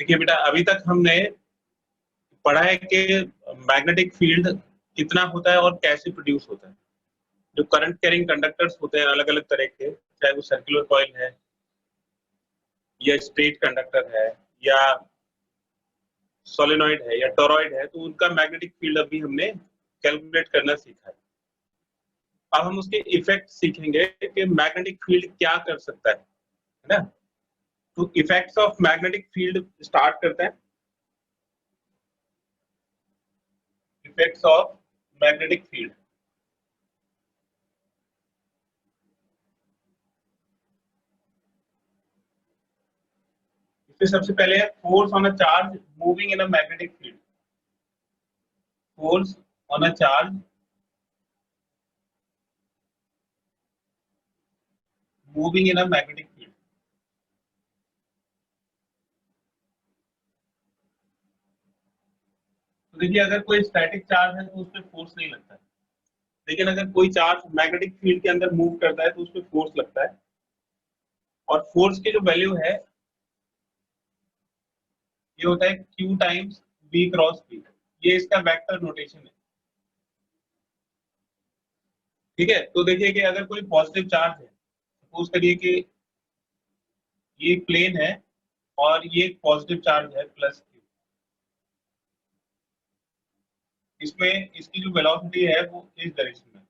देखिए बेटा, अभी तक हमने पढ़ा है कि मैग्नेटिक फील्ड कितना होता है और कैसे प्रोड्यूस होता है। जो करंट कैरिंग कंडक्टर्स होते हैं अलग अलग तरह के, चाहे वो सर्कुलर कॉइल है या स्ट्रेट कंडक्टर है या सोलेनॉइड है या टोरॉइड है, तो उनका मैग्नेटिक फील्ड अभी हमने कैलकुलेट करना सीखा है। अब हम उसके इफेक्ट सीखेंगे कि मैग्नेटिक फील्ड क्या कर सकता है ना। तो effects of magnetic field start करते हैं। इफेक्ट्स ऑफ मैग्नेटिक फील्ड, इसमें सबसे पहले है force on a charge moving in a magnetic field. Force on a charge moving in a magnetic field. तो देखिए, अगर कोई स्टैटिक चार्ज है तो उस पर फोर्स नहीं लगता है, लेकिन अगर कोई चार्ज मैग्नेटिक फील्ड के अंदर मूव करता है तो उस पर फोर्स लगता है। और फोर्स की जो वैल्यू है ये होता है Q times V cross V। ये इसका वेक्टर नोटेशन है। ठीक है, तो देखिए कि अगर कोई पॉजिटिव चार्ज है, सपोज करिए कि ये प्लेन है और ये एक पॉजिटिव चार्ज है प्लस Q, इसमें इसकी जो वेलोसिटी है वो इस डायरेक्शन में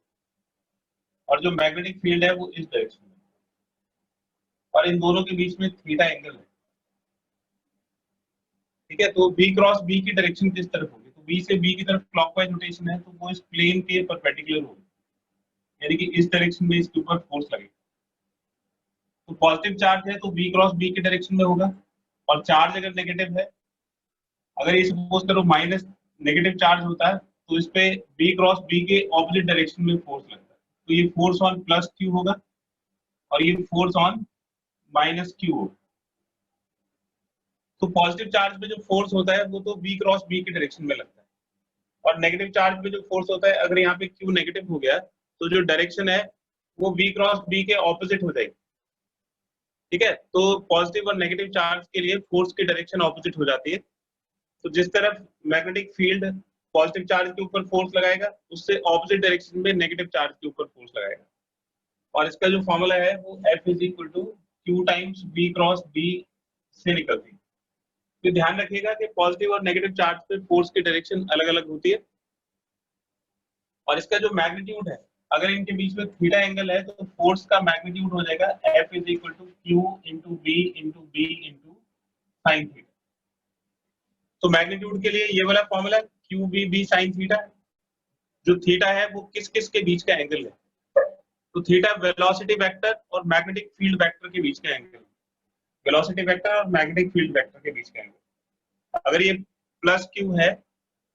और जो मैग्नेटिक फील्ड है वो इस डायरेक्शन में, और इन दोनों के बीच में थीटा एंगल है। ठीक है, तो V क्रॉस B की डायरेक्शन किस तरफ होगी, तो B से B की तरफ क्लॉकवाइज रोटेशन है, तो वो इस प्लेन के परपेंडिकुलर होगी, यानी कि इस डायरेक्शन में इसके ऊपर फोर्स लगेगा। तो पॉजिटिव चार्ज है तो B क्रॉस B की डायरेक्शन में होगा, और चार्ज अगर नेगेटिव है, अगर ये सपोज करो माइनस नेगेटिव चार्ज होता है, तो इस पे B क्रॉस B के ऑपोजिट डायरेक्शन में फोर्स लगता है, तो ये फोर्स ऑन प्लस Q होगा और ये फोर्स ऑन माइनस Q होगा। तो पॉजिटिव चार्ज पे जो फोर्स होता है वो तो B क्रॉस B की डायरेक्शन में लगता है, और नेगेटिव चार्ज पे जो फोर्स होता है, अगर यहाँ पे Q नेगेटिव हो गया तो जो डायरेक्शन है वो B क्रॉस B के ऑपोजिट हो जाएगी। ठीक है, तो पॉजिटिव और नेगेटिव चार्ज के लिए फोर्स की डायरेक्शन ऑपोजिट हो जाती है। तो जिस तरफ मैग्नेटिक फील्ड पॉजिटिव चार्ज के ऊपर फोर्स लगाएगा, उससे ऑपोजिट डायरेक्शन में नेगेटिव चार्ज के ऊपर फोर्स लगाएगा। और इसका जो फॉर्मूला है वो F is equal to Q times B cross B से निकलती है। तो ध्यान रखिएगा कि पॉजिटिव और नेगेटिव चार्ज पे फोर्स की डायरेक्शन अलग अलग होती है, और इसका जो मैग्नीट्यूड है, अगर इनके बीच में थीटा एंगल है तो फोर्स का मैग्नीट्यूड हो जाएगा F is equal to Q into B into B into sine theta. तो मैग्नीट्यूड के लिए ये वाला फॉर्मूला QB साइन थीटा, जो थीटा है वो किस किस के बीच का एंगल है, तो थीटा वेलोसिटी वेक्टर और मैग्नेटिक फील्ड वेक्टर के बीच का एंगल, वेलोसिटी वेक्टर और मैग्नेटिक फील्ड वेक्टर के बीच का एंगल। अगर ये प्लस Q है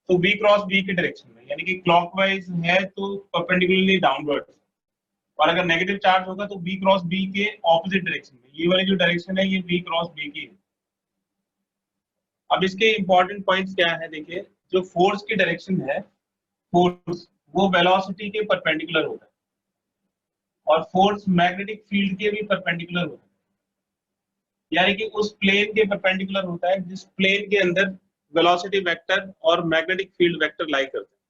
तो B क्रॉस B की डायरेक्शन में, यानी कि क्लॉकवाइज है तो परपेंडिकुलरली डाउनवर्ड, और अगर नेगेटिव चार्ज होगा तो B क्रॉस B के ऑपोजिट डायरेक्शन में। ये वाली जो डायरेक्शन है ये B क्रॉस B की है। अब इसके इंपॉर्टेंट पॉइंट्स क्या है, देखिए, जो फोर्स की डायरेक्शन है, फोर्स वो वेलोसिटी के परपेंडिकुलर होता है, और फोर्स मैग्नेटिक फील्ड के भी परपेंडिकुलर होता है, यानी कि उस प्लेन के परपेंडिकुलर होता है जिस प्लेन के अंदर वेलोसिटी वेक्टर और मैग्नेटिक फील्ड वेक्टर लाई करते हैं।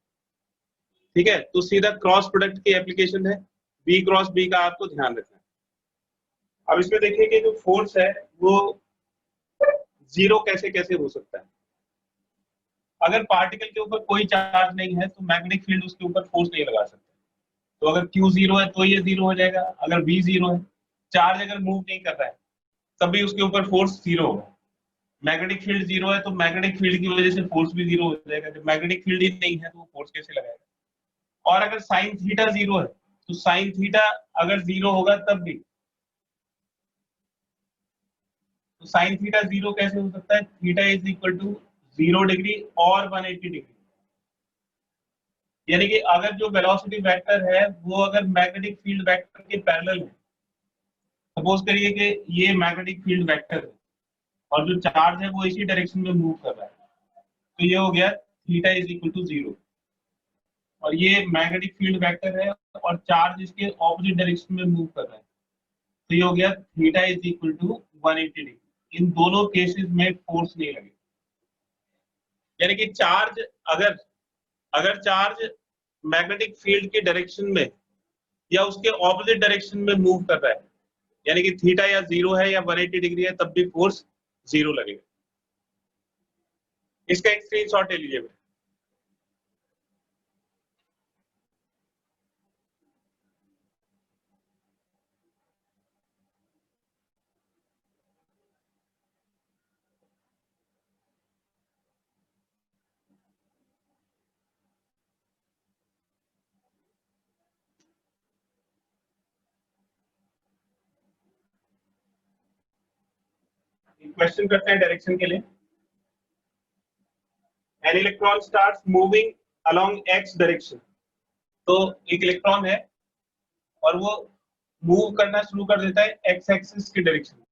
ठीक है, तो सीधा क्रॉस प्रोडक्ट की एप्लीकेशन है, B क्रॉस B का आपको ध्यान रखना है। अब इसमें देखिए कि जो फोर्स है वो जीरो कैसे कैसे हो सकता है। अगर पार्टिकल के ऊपर कोई चार्ज नहीं है तो मैग्नेटिक फील्ड उसके ऊपर फोर्स नहीं लगा सकता, तो अगर Q जीरो है तो ये जीरो हो जाएगा, अगर V जीरो है, चार्ज अगर मूव नहीं कर रहा है तब भी उसके ऊपर फोर्स जीरो होगा। मैग्नेटिक फील्ड जीरो है तो मैग्नेटिक फील्ड की वजह से फोर्स भी जीरो हो जाएगा, जब मैग्नेटिक फील्ड ही नहीं है तो वो फोर्स कैसे लगाएगा। और अगर साइन थीटा जीरो है तो साइन थीटा अगर जीरो होगा तब भी, तो साइन थीटा जीरो कैसे हो सकता है, theta is equal to 0 degree और 180 डिग्री, यानी कि अगर जो वेलोसिटी वेक्टर है वो अगर मैग्नेटिक फील्ड वेक्टर के पैरेलल है, सपोज करिए कि ये मैग्नेटिक फील्ड वेक्टर है और जो चार्ज है वो इसी डायरेक्शन में मूव कर रहा है, तो ये हो गया थीटा इज इक्वल टू 0, और ये मैग्नेटिक फील्ड वेक्टर है और चार्ज इसके ऑपोजिट डायरेक्शन में मूव कर रहा है, तो ये हो गया theta is equal to 180 degree. इन दोनों केसेस में फोर्स नहीं लगेगा। यानी कि चार्ज अगर अगर चार्ज मैग्नेटिक फील्ड की डायरेक्शन में या उसके ऑपोजिट डायरेक्शन में मूव कर रहा है, यानी कि थीटा या जीरो है या 180 डिग्री है, तब भी फोर्स जीरो लगेगा। इसका एक स्क्रीनशॉट ले लीजिए। क्वेश्चन करते हैं डायरेक्शन के लिए। An electron starts moving along x direction. तो एक इलेक्ट्रॉन है और वो मूव करना शुरू कर देता है एक्स एक्सिस की डायरेक्शन में।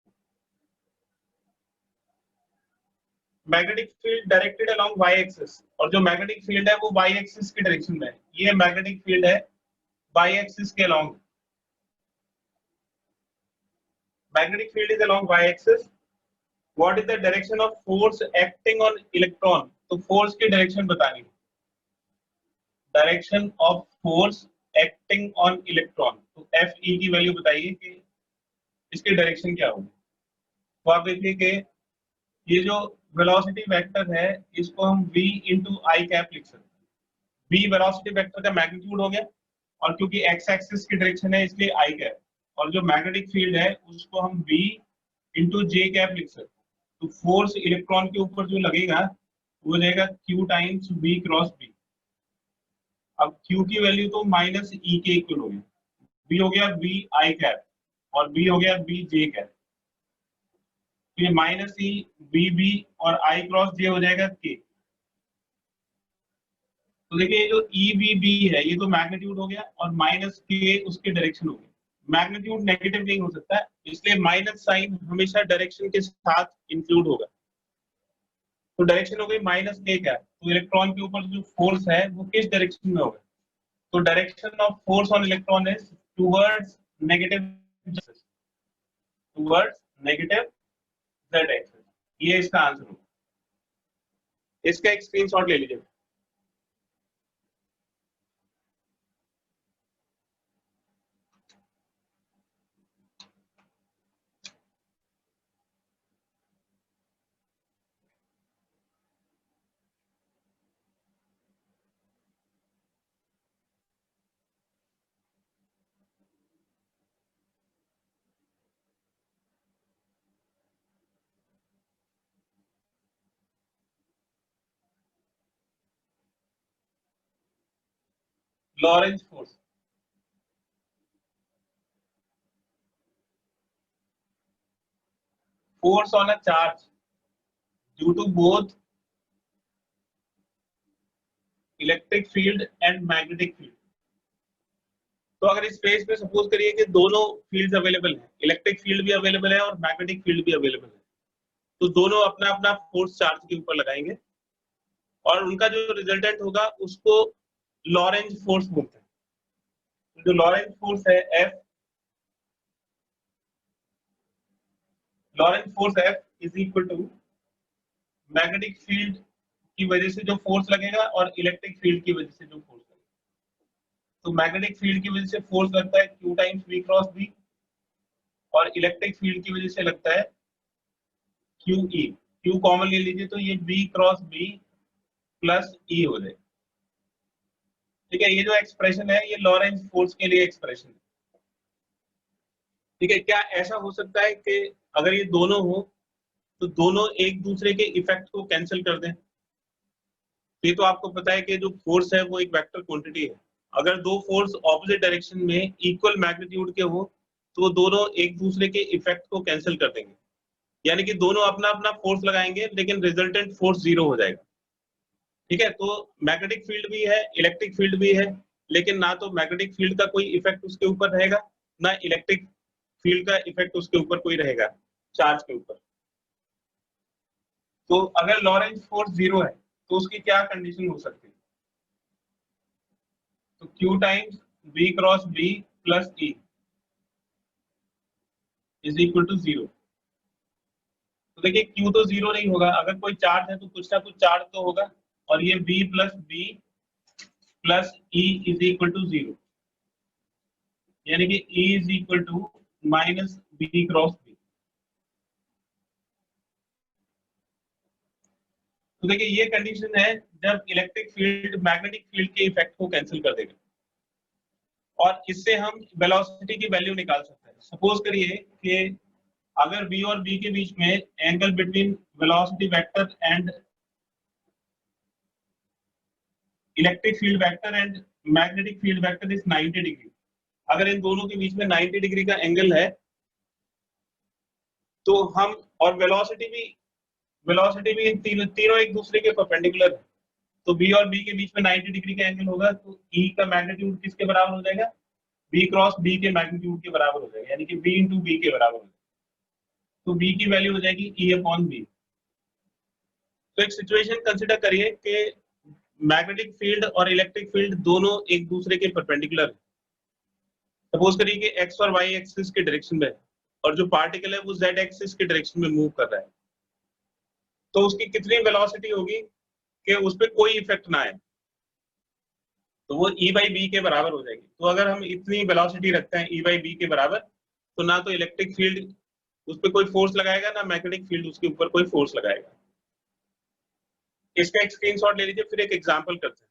Magnetic field directed along y axis, और जो मैग्नेटिक फील्ड है वो वाई एक्सिस की डायरेक्शन में है। ये मैग्नेटिक फील्ड है वाई एक्सिस के along. Magnetic field is along y axis. What is the direction of force acting on electron? तो फोर्स की डायरेक्शन बतानी है। Direction of force acting on electron, तो एफ ई की वैल्यू बताइए कि इसकी डायरेक्शन क्या होगी। तो आप देखिए कि ये जो वेलोसिटी वेक्टर है इसको हम v इंटू आई कैप लिख सकते हैं। v वेलोसिटी वेक्टर का मैग्नीट्यूड हो गया, और क्योंकि x एक्सिस की डायरेक्शन है इसलिए आई कैप, और जो मैग्नेटिक फील्ड है उसको हम v इंटू जे कैप लिख सकते हैं। तो फोर्स इलेक्ट्रॉन के ऊपर जो लगेगा वो हो जाएगा q times v cross b। अब q की वैल्यू तो माइनस ई के इक्वल हो गया, v हो गया v आई कैप और b हो गया v जे कैप। ये माइनस ई बी बी और आई क्रॉस जे हो जाएगा के। तो देखिए जो ई बी बी है ये तो मैग्नीट्यूड हो गया, और माइनस के उसके डायरेक्शन हो गया। मैग्नीट्यूड नेगेटिव नहीं हो सकता है, इसलिए माइनस साइन हमेशा डायरेक्शन के साथ इंक्लूड होगा। तो डायरेक्शन हो गई माइनस के क्या, तो इलेक्ट्रॉन के ऊपर जो फोर्स है वो किस डायरेक्शन में होगा? तो direction of force on electron is towards negative, towards negative z axis. ये इसका आंसर होगा। इसका एक स्क्रीनशॉट ले लीजिए। Lorentz force, force on a charge due to both electric field and magnetic field। तो अगर इस स्पेस में सपोज करिए कि दोनों फील्ड्स अवेलेबल हैं, इलेक्ट्रिक फील्ड भी अवेलेबल है और मैग्नेटिक फील्ड भी अवेलेबल है, तो दोनों अपना अपना फोर्स चार्ज के ऊपर लगाएंगे और उनका जो रिजल्टेंट होगा उसको लॉरेंज फोर्स बोलते हैं। तो जो लॉरेंज फोर्स है F, Lorentz force F is equal to magnetic field की वजह से जो फोर्स लगेगा और इलेक्ट्रिक फील्ड की वजह से जो फोर्स लगेगा। तो मैग्नेटिक फील्ड की वजह से फोर्स लगता है q times v cross b, और इलेक्ट्रिक फील्ड की वजह से लगता है क्यू ई। क्यू कॉमन ले लीजिए तो ये b क्रॉस b प्लस ई हो जाए। ठीक है, ये जो एक्सप्रेशन है ये लॉरेंज फोर्स के लिए एक्सप्रेशन है। ठीक है, क्या ऐसा हो सकता है कि अगर ये दोनों हो तो दोनों एक दूसरे के इफेक्ट को कैंसिल कर दें? ये तो आपको पता है कि जो फोर्स है वो एक वेक्टर क्वांटिटी है। अगर दो फोर्स ऑपोजिट डायरेक्शन में इक्वल मैग्नीट्यूड के हो तो वो दोनों एक दूसरे के इफेक्ट को कैंसिल कर देंगे, यानी कि दोनों अपना अपना फोर्स लगाएंगे लेकिन रिजल्टेंट फोर्स जीरो हो जाएगा। ठीक है, तो मैग्नेटिक फील्ड भी है, इलेक्ट्रिक फील्ड भी है, लेकिन ना तो मैग्नेटिक फील्ड का कोई इफेक्ट उसके ऊपर रहेगा, ना इलेक्ट्रिक फील्ड का इफेक्ट उसके ऊपर कोई रहेगा चार्ज के ऊपर। तो अगर लॉरेंज फोर्स जीरो है तो उसकी क्या कंडीशन हो सकती है? तो Q times V cross B plus E is equal to zero. तो देखिए Q तो जीरो नहीं होगा, अगर कोई चार्ज है तो कुछ ना कुछ चार्ज तो होगा, और ये V plus B plus E is equal to zero, यानी कि E is equal to minus B cross B। तो देखिए ये कंडीशन है जब इलेक्ट्रिक फील्ड मैग्नेटिक फील्ड के इफेक्ट को कैंसिल कर देगा, और इससे हम वेलोसिटी की वैल्यू निकाल सकते हैं। सपोज करिए कि अगर V और B के बीच में angle between velocity vector and electric field vector and magnetic field vector is 90 degree, अगर इन दोनों के बीच में 90 डिग्री का एंगल है तो हम, और वेलोसिटी भी तीनों एक दूसरे के परपेंडिकुलर है, तो B और B के बीच में 90 डिग्री का एंगल होगा, तो E का मैग्नीट्यूड किसके बराबर हो जाएगा? B क्रॉस B के मैग्नीट्यूड के बराबर हो जाएगा, यानी कि B इंटू B के बराबर हो जाएगा। तो B की वैल्यू हो जाएगी E अपॉन B। तो एक सिचुएशन कंसिडर करिए कि मैग्नेटिक फील्ड और इलेक्ट्रिक फील्ड दोनों एक दूसरे के परपेंडिकुलर है। सपोज करिए कि एक्स और वाई एक्सिस के डायरेक्शन में है, और जो पार्टिकल है वो जेड एक्सिस के डायरेक्शन में मूव कर रहा है, तो उसकी कितनी वेलोसिटी होगी कि उस पर कोई इफेक्ट ना आए? तो वो E बाई बी के बराबर हो जाएगी। तो अगर हम इतनी वेलोसिटी रखते हैं E बाई बी के बराबर, तो ना तो इलेक्ट्रिक फील्ड उस पर कोई फोर्स लगाएगा, ना मैग्नेटिक फील्ड उसके ऊपर कोई फोर्स लगाएगा। इसका एक स्क्रीनशॉट ले लीजिए, फिर एक एग्जांपल करते हैं।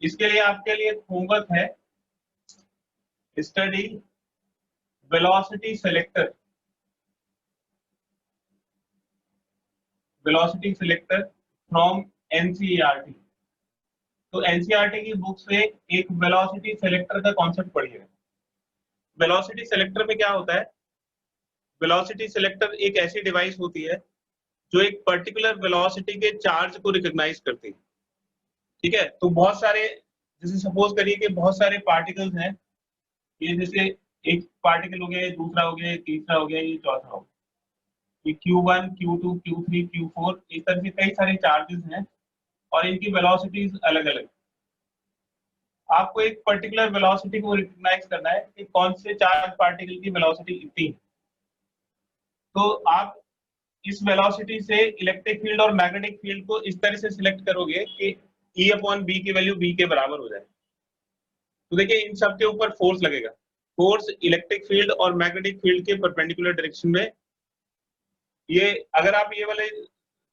इसके लिए आपके लिए होमवर्क है study velocity selector, velocity selector from NCERT. तो एनसीईआरटी की बुक से एक वेलोसिटी सेलेक्टर का कॉन्सेप्ट पढ़िएगा। वेलोसिटी सेलेक्टर में क्या होता है? वेलोसिटी सेलेक्टर एक ऐसी डिवाइस होती है जो एक पर्टिकुलर वेलोसिटी के चार्ज को रिकॉग्नाइज करती है। ठीक है, तो बहुत सारे, जैसे सपोज करिए कि बहुत सारे पार्टिकल्स हैं, ये जैसे एक पार्टिकल हो गया, ये दूसरा हो गया, ये तीसरा हो गया, ये चौथा हो गया, ये Q1 Q2 Q3 Q4, इस तरह से कई सारे चार्जेस हैं और इनकी वेलोसिटीज अलग अलग। आपको एक पर्टिकुलर वेलोसिटी को रिकॉग्नाइज करना है कि कौन से चार्ज पार्टिकल की वेलोसिटी इतनी है, तो आप इस वेलोसिटी से इलेक्ट्रिक फील्ड और मैग्नेटिक फील्ड को इस तरह से सिलेक्ट करोगे कि E अपॉन बी की वैल्यू B के बराबर हो जाए। तो देखिए इन सब के ऊपर फोर्स लगेगा, फोर्स इलेक्ट्रिक फील्ड और मैग्नेटिक फील्ड के परपेंडिकुलर डायरेक्शन में। ये अगर आप ये वाले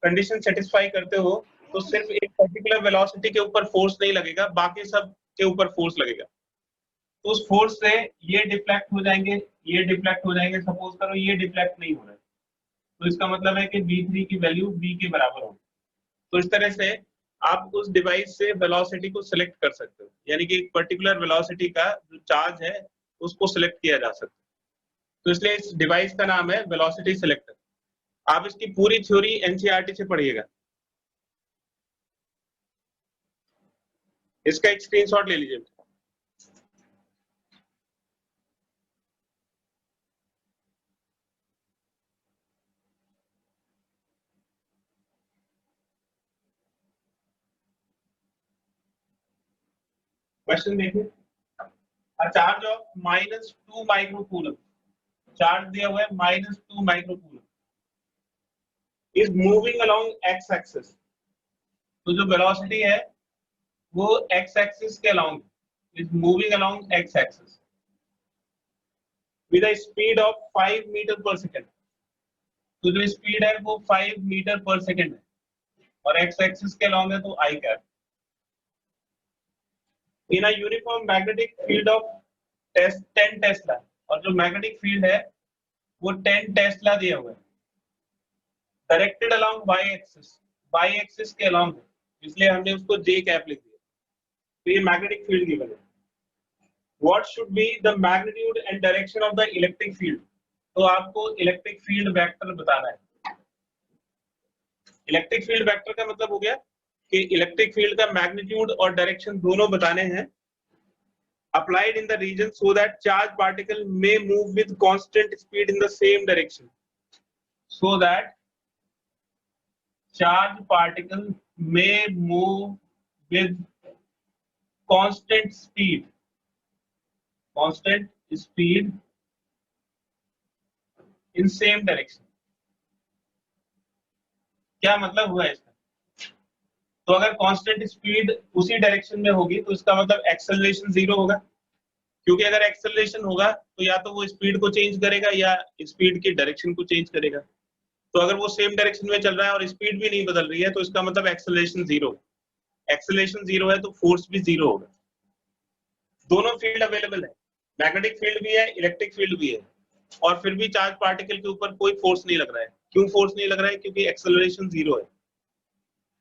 कंडीशन सेटिस्फाई करते हो तो सिर्फ एक पर्टिकुलर वेलोसिटी के ऊपर फोर्स नहीं लगेगा, बाकी सब के ऊपर फोर्स लगेगा। तो उस फोर्स से ये डिफ्लेक्ट हो जाएंगे, ये डिफ्लेक्ट हो जाएंगे। सपोज करो ये डिफ्लेक्ट नहीं हो रहा है, तो इसका मतलब है कि V3 की वैल्यू B के बराबर होगी। तो इस तरह से आप उस डिवाइस से वेलोसिटी को सिलेक्ट कर सकते हो, यानी कि एक पर्टिकुलर वेलोसिटी का जो चार्ज है उसको सिलेक्ट किया जा सकता है। तो इसलिए इस डिवाइस का नाम है वेलोसिटी सिलेक्टर। आप इसकी पूरी थ्योरी एनसीईआरटी से पढ़िएगा। इसका एक स्क्रीनशॉट ले लीजिए। क्वेश्चन देखिए, a charge of -2 microcoulomb, charge दिया हुआ है -2 microcoulomb, is moving along x axis. तो जो वेलोसिटी है वो एक्स एक्सिस के along, is moving along x axis with a speed of 5 meter per second. तो जो स्पीड है वो 5 मीटर पर सेकेंड है, और एक्स एक्सिस के अलोंग है तो I cap. In a uniform magnetic field of 10 tesla, और जो मैग्नेटिक फील्ड है वो 10 टेस्ला दिया हुआ है, directed along y axis, y axis के अलोंग है, इसलिए हमने उसको जे कैप लिख दिया। तो ये मैग्नेटिक फील्ड गिवन है। What should be the magnitude and direction of the electric field? तो आपको इलेक्ट्रिक फील्ड वेक्टर बताना है। इलेक्ट्रिक फील्ड वेक्टर का मतलब हो गया कि इलेक्ट्रिक फील्ड का मैग्नीट्यूड और डायरेक्शन दोनों बताने हैं, applied in the region so that charge particle may move with constant speed in the same direction, so that charge particle may move with constant speed in same direction. क्या मतलब हुआ इसका? तो अगर कांस्टेंट स्पीड उसी direction में होगी तो इसका मतलब एक्सेलरेशन जीरो होगा, क्योंकि अगर एक्सेलरेशन होगा तो या तो वो स्पीड को चेंज करेगा या स्पीड की डायरेक्शन को चेंज करेगा। तो अगर वो सेम डायरेक्शन में चल रहा है और स्पीड भी नहीं बदल रही है तो इसका मतलब एक्सेलरेशन जीरो। एक्सेलरेशन जीरो है तो फोर्स भी जीरो होगा। दोनों फील्ड अवेलेबल है, मैग्नेटिक फील्ड भी है, इलेक्ट्रिक फील्ड भी है, और फिर भी चार्ज पार्टिकल के ऊपर कोई फोर्स नहीं लग रहा है। क्यों फोर्स नहीं लग रहा है? क्योंकि एक्सेलरेशन जीरो है।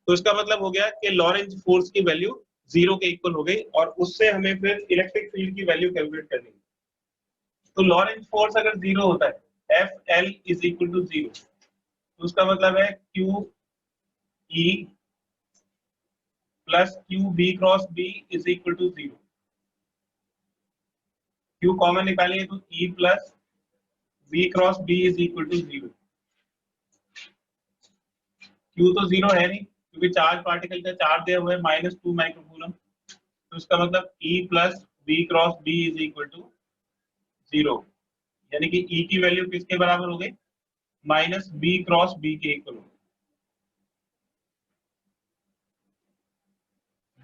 तो इसका मतलब हो गया कि लॉरेंज फोर्स की वैल्यू जीरो के इक्वल हो गई, और उससे हमें फिर इलेक्ट्रिक फील्ड की वैल्यू कैलकुलेट करनी है। तो लॉरेंज फोर्स अगर जीरो होता है, F L is equal to zero, तो उसका मतलब है Q E plus Q B cross B is equal to zero. Q common निकालिए तो E plus B cross B is equal to zero. Q तो जीरो है नहीं क्योंकि चार्ज पार्टिकल का चार्ज दिया हुआ है -2 माइक्रोकूलम, तो इसका मतलब E plus B cross B is equal to zero, यानी कि E की वैल्यू किसके बराबर हो गई? -b क्रॉस b के इक्वल हो गई।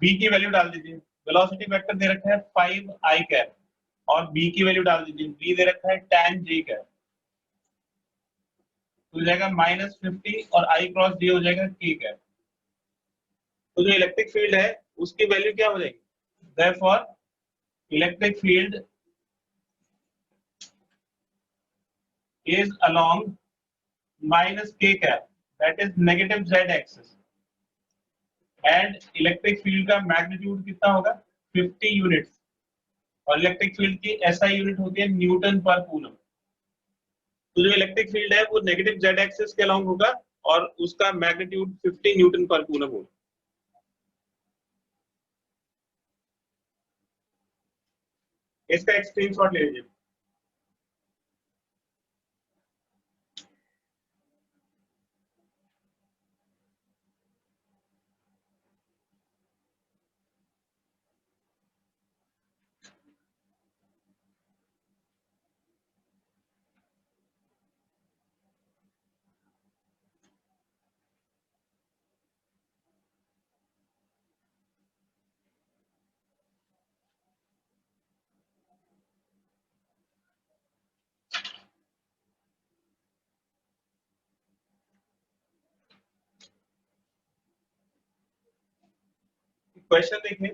B की वैल्यू डाल दीजिए, वेलोसिटी वेक्टर दे रखा है 5i कैप, और B की वैल्यू डाल दीजिए, B दे रखा है tan j कैप, तो हो जाएगा -50 और i क्रॉस j हो जाएगा k कैप। तो जो इलेक्ट्रिक फील्ड है उसकी वैल्यू क्या हो जाएगी? Therefore electric field is along minus k cap, that is negative z axis, and electric field का मैग्नीट्यूड कितना होगा? 50 यूनिट्स, और इलेक्ट्रिक फील्ड की SI यूनिट होती है न्यूटन पर कूलम। तो जो इलेक्ट्रिक फील्ड है वो नेगेटिव z एक्सिस के अलोंग होगा और उसका मैग्नीट्यूड 50 न्यूटन पर कूलम होगा। इसका एक स्क्रीनशॉट ले लीजिए। क्वेश्चन देखिए,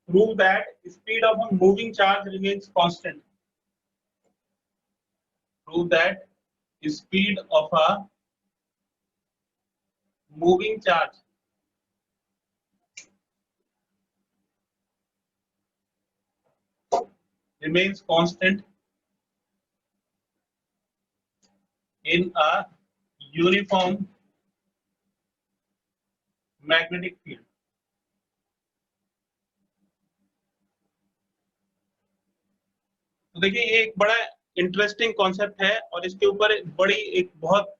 prove that speed of a moving charge remains constant. Prove that speed of a moving charge remains constant in a uniform magnetic field। तो देखिए ये एक बड़ा इंटरेस्टिंग कॉन्सेप्ट है और इसके ऊपर बड़ी एक बहुत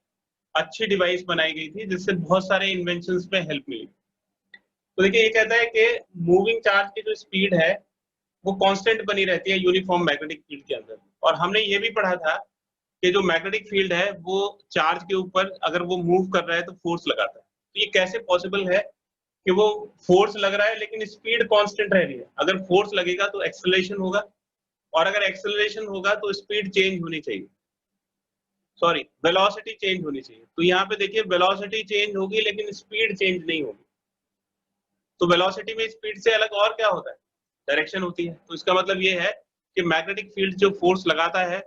अच्छी डिवाइस बनाई गई थी जिससे बहुत सारे इन्वेंशंस में हेल्प मिली। तो देखिए ये कहता है कि मूविंग चार्ज की जो स्पीड है वो कांस्टेंट बनी रहती है यूनिफॉर्म मैग्नेटिक फील्ड के अंदर, और हमने ये भी पढ़ा था कि जो मैग्नेटिक फील्ड है वो चार्ज के ऊपर अगर वो मूव कर रहा है तो फोर्स लगाता है। तो ये कैसे पॉसिबल है कि वो फोर्स लग रहा है लेकिन स्पीड कांस्टेंट रह रही है? अगर फोर्स लगेगा तो एक्सेलरेशन होगा, और अगर एक्सेलरेशन होगा तो स्पीड चेंज होनी चाहिए, सॉरी वेलोसिटी चेंज होनी चाहिए। तो यहाँ पे देखिए वेलोसिटी चेंज होगी लेकिन स्पीड चेंज नहीं होगी। तो वेलोसिटी में स्पीड से अलग और क्या होता है? डायरेक्शन होती है। तो इसका मतलब ये है कि मैग्नेटिक फील्ड जो फोर्स लगाता है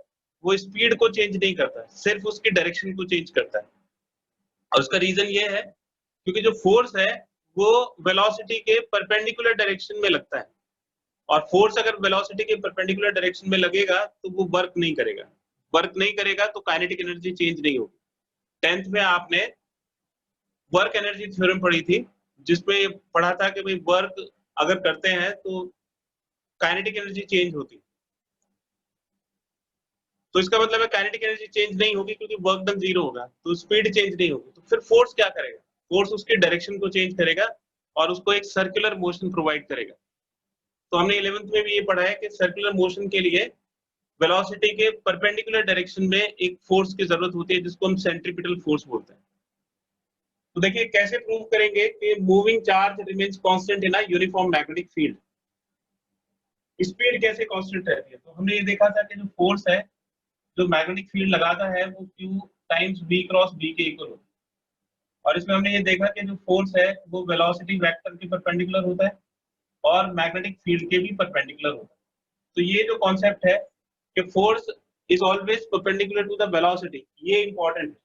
वो स्पीड को चेंज नहीं करता, सिर्फ उसकी डायरेक्शन को चेंज करता है। और उसका रीजन ये है क्योंकि जो फोर्स है वो वेलोसिटी के परपेंडिकुलर डायरेक्शन में लगता है, और फोर्स अगर वेलोसिटी के परपेंडिकुलर डायरेक्शन में लगेगा तो वो वर्क नहीं करेगा। वर्क नहीं करेगा तो काइनेटिक एनर्जी चेंज नहीं होगी। 10th में आपने वर्क एनर्जी थ्योरम पढ़ी थी, जिसमें पढ़ा था कि भाई वर्क अगर करते हैं तो काइनेटिक एनर्जी चेंज होती, तो इसका मतलब है काइनेटिक एनर्जी चेंज नहीं होगी क्योंकि वर्क डन जीरो होगा, तो स्पीड चेंज नहीं होगी। तो फिर फोर्स क्या करेगा? फोर्स उसकी डायरेक्शन को चेंज करेगा और उसको एक सर्कुलर मोशन प्रोवाइड करेगा। तो हमने 11th में भी ये पढ़ा है कि सर्कुलर मोशन के लिए वेलोसिटी के परपेंडिकुलर डायरेक्शन में एक फोर्स की जरूरत होती है, जिसको हम सेंट्रीपिटल फोर्स बोलते हैं। तो देखिए कैसे प्रूव करेंगे कि moving charge remains constant in a uniform magnetic field, speed कैसे कांस्टेंट रहती है। तो हमने ये देखा था कि जो फोर्स है जो मैग्नेटिक फील्ड लगाता है वो Q times V cross B के इक्वल होता है, और इसमें हमने ये देखा कि जो फोर्स है वो वेलोसिटी वेक्टर के परपेंडिकुलर होता है और मैग्नेटिक फील्ड के भी परपेंडिकुलर होता है। तो ये जो कॉन्सेप्ट है कि force is always perpendicular to the velocity, ये इंपॉर्टेंट है।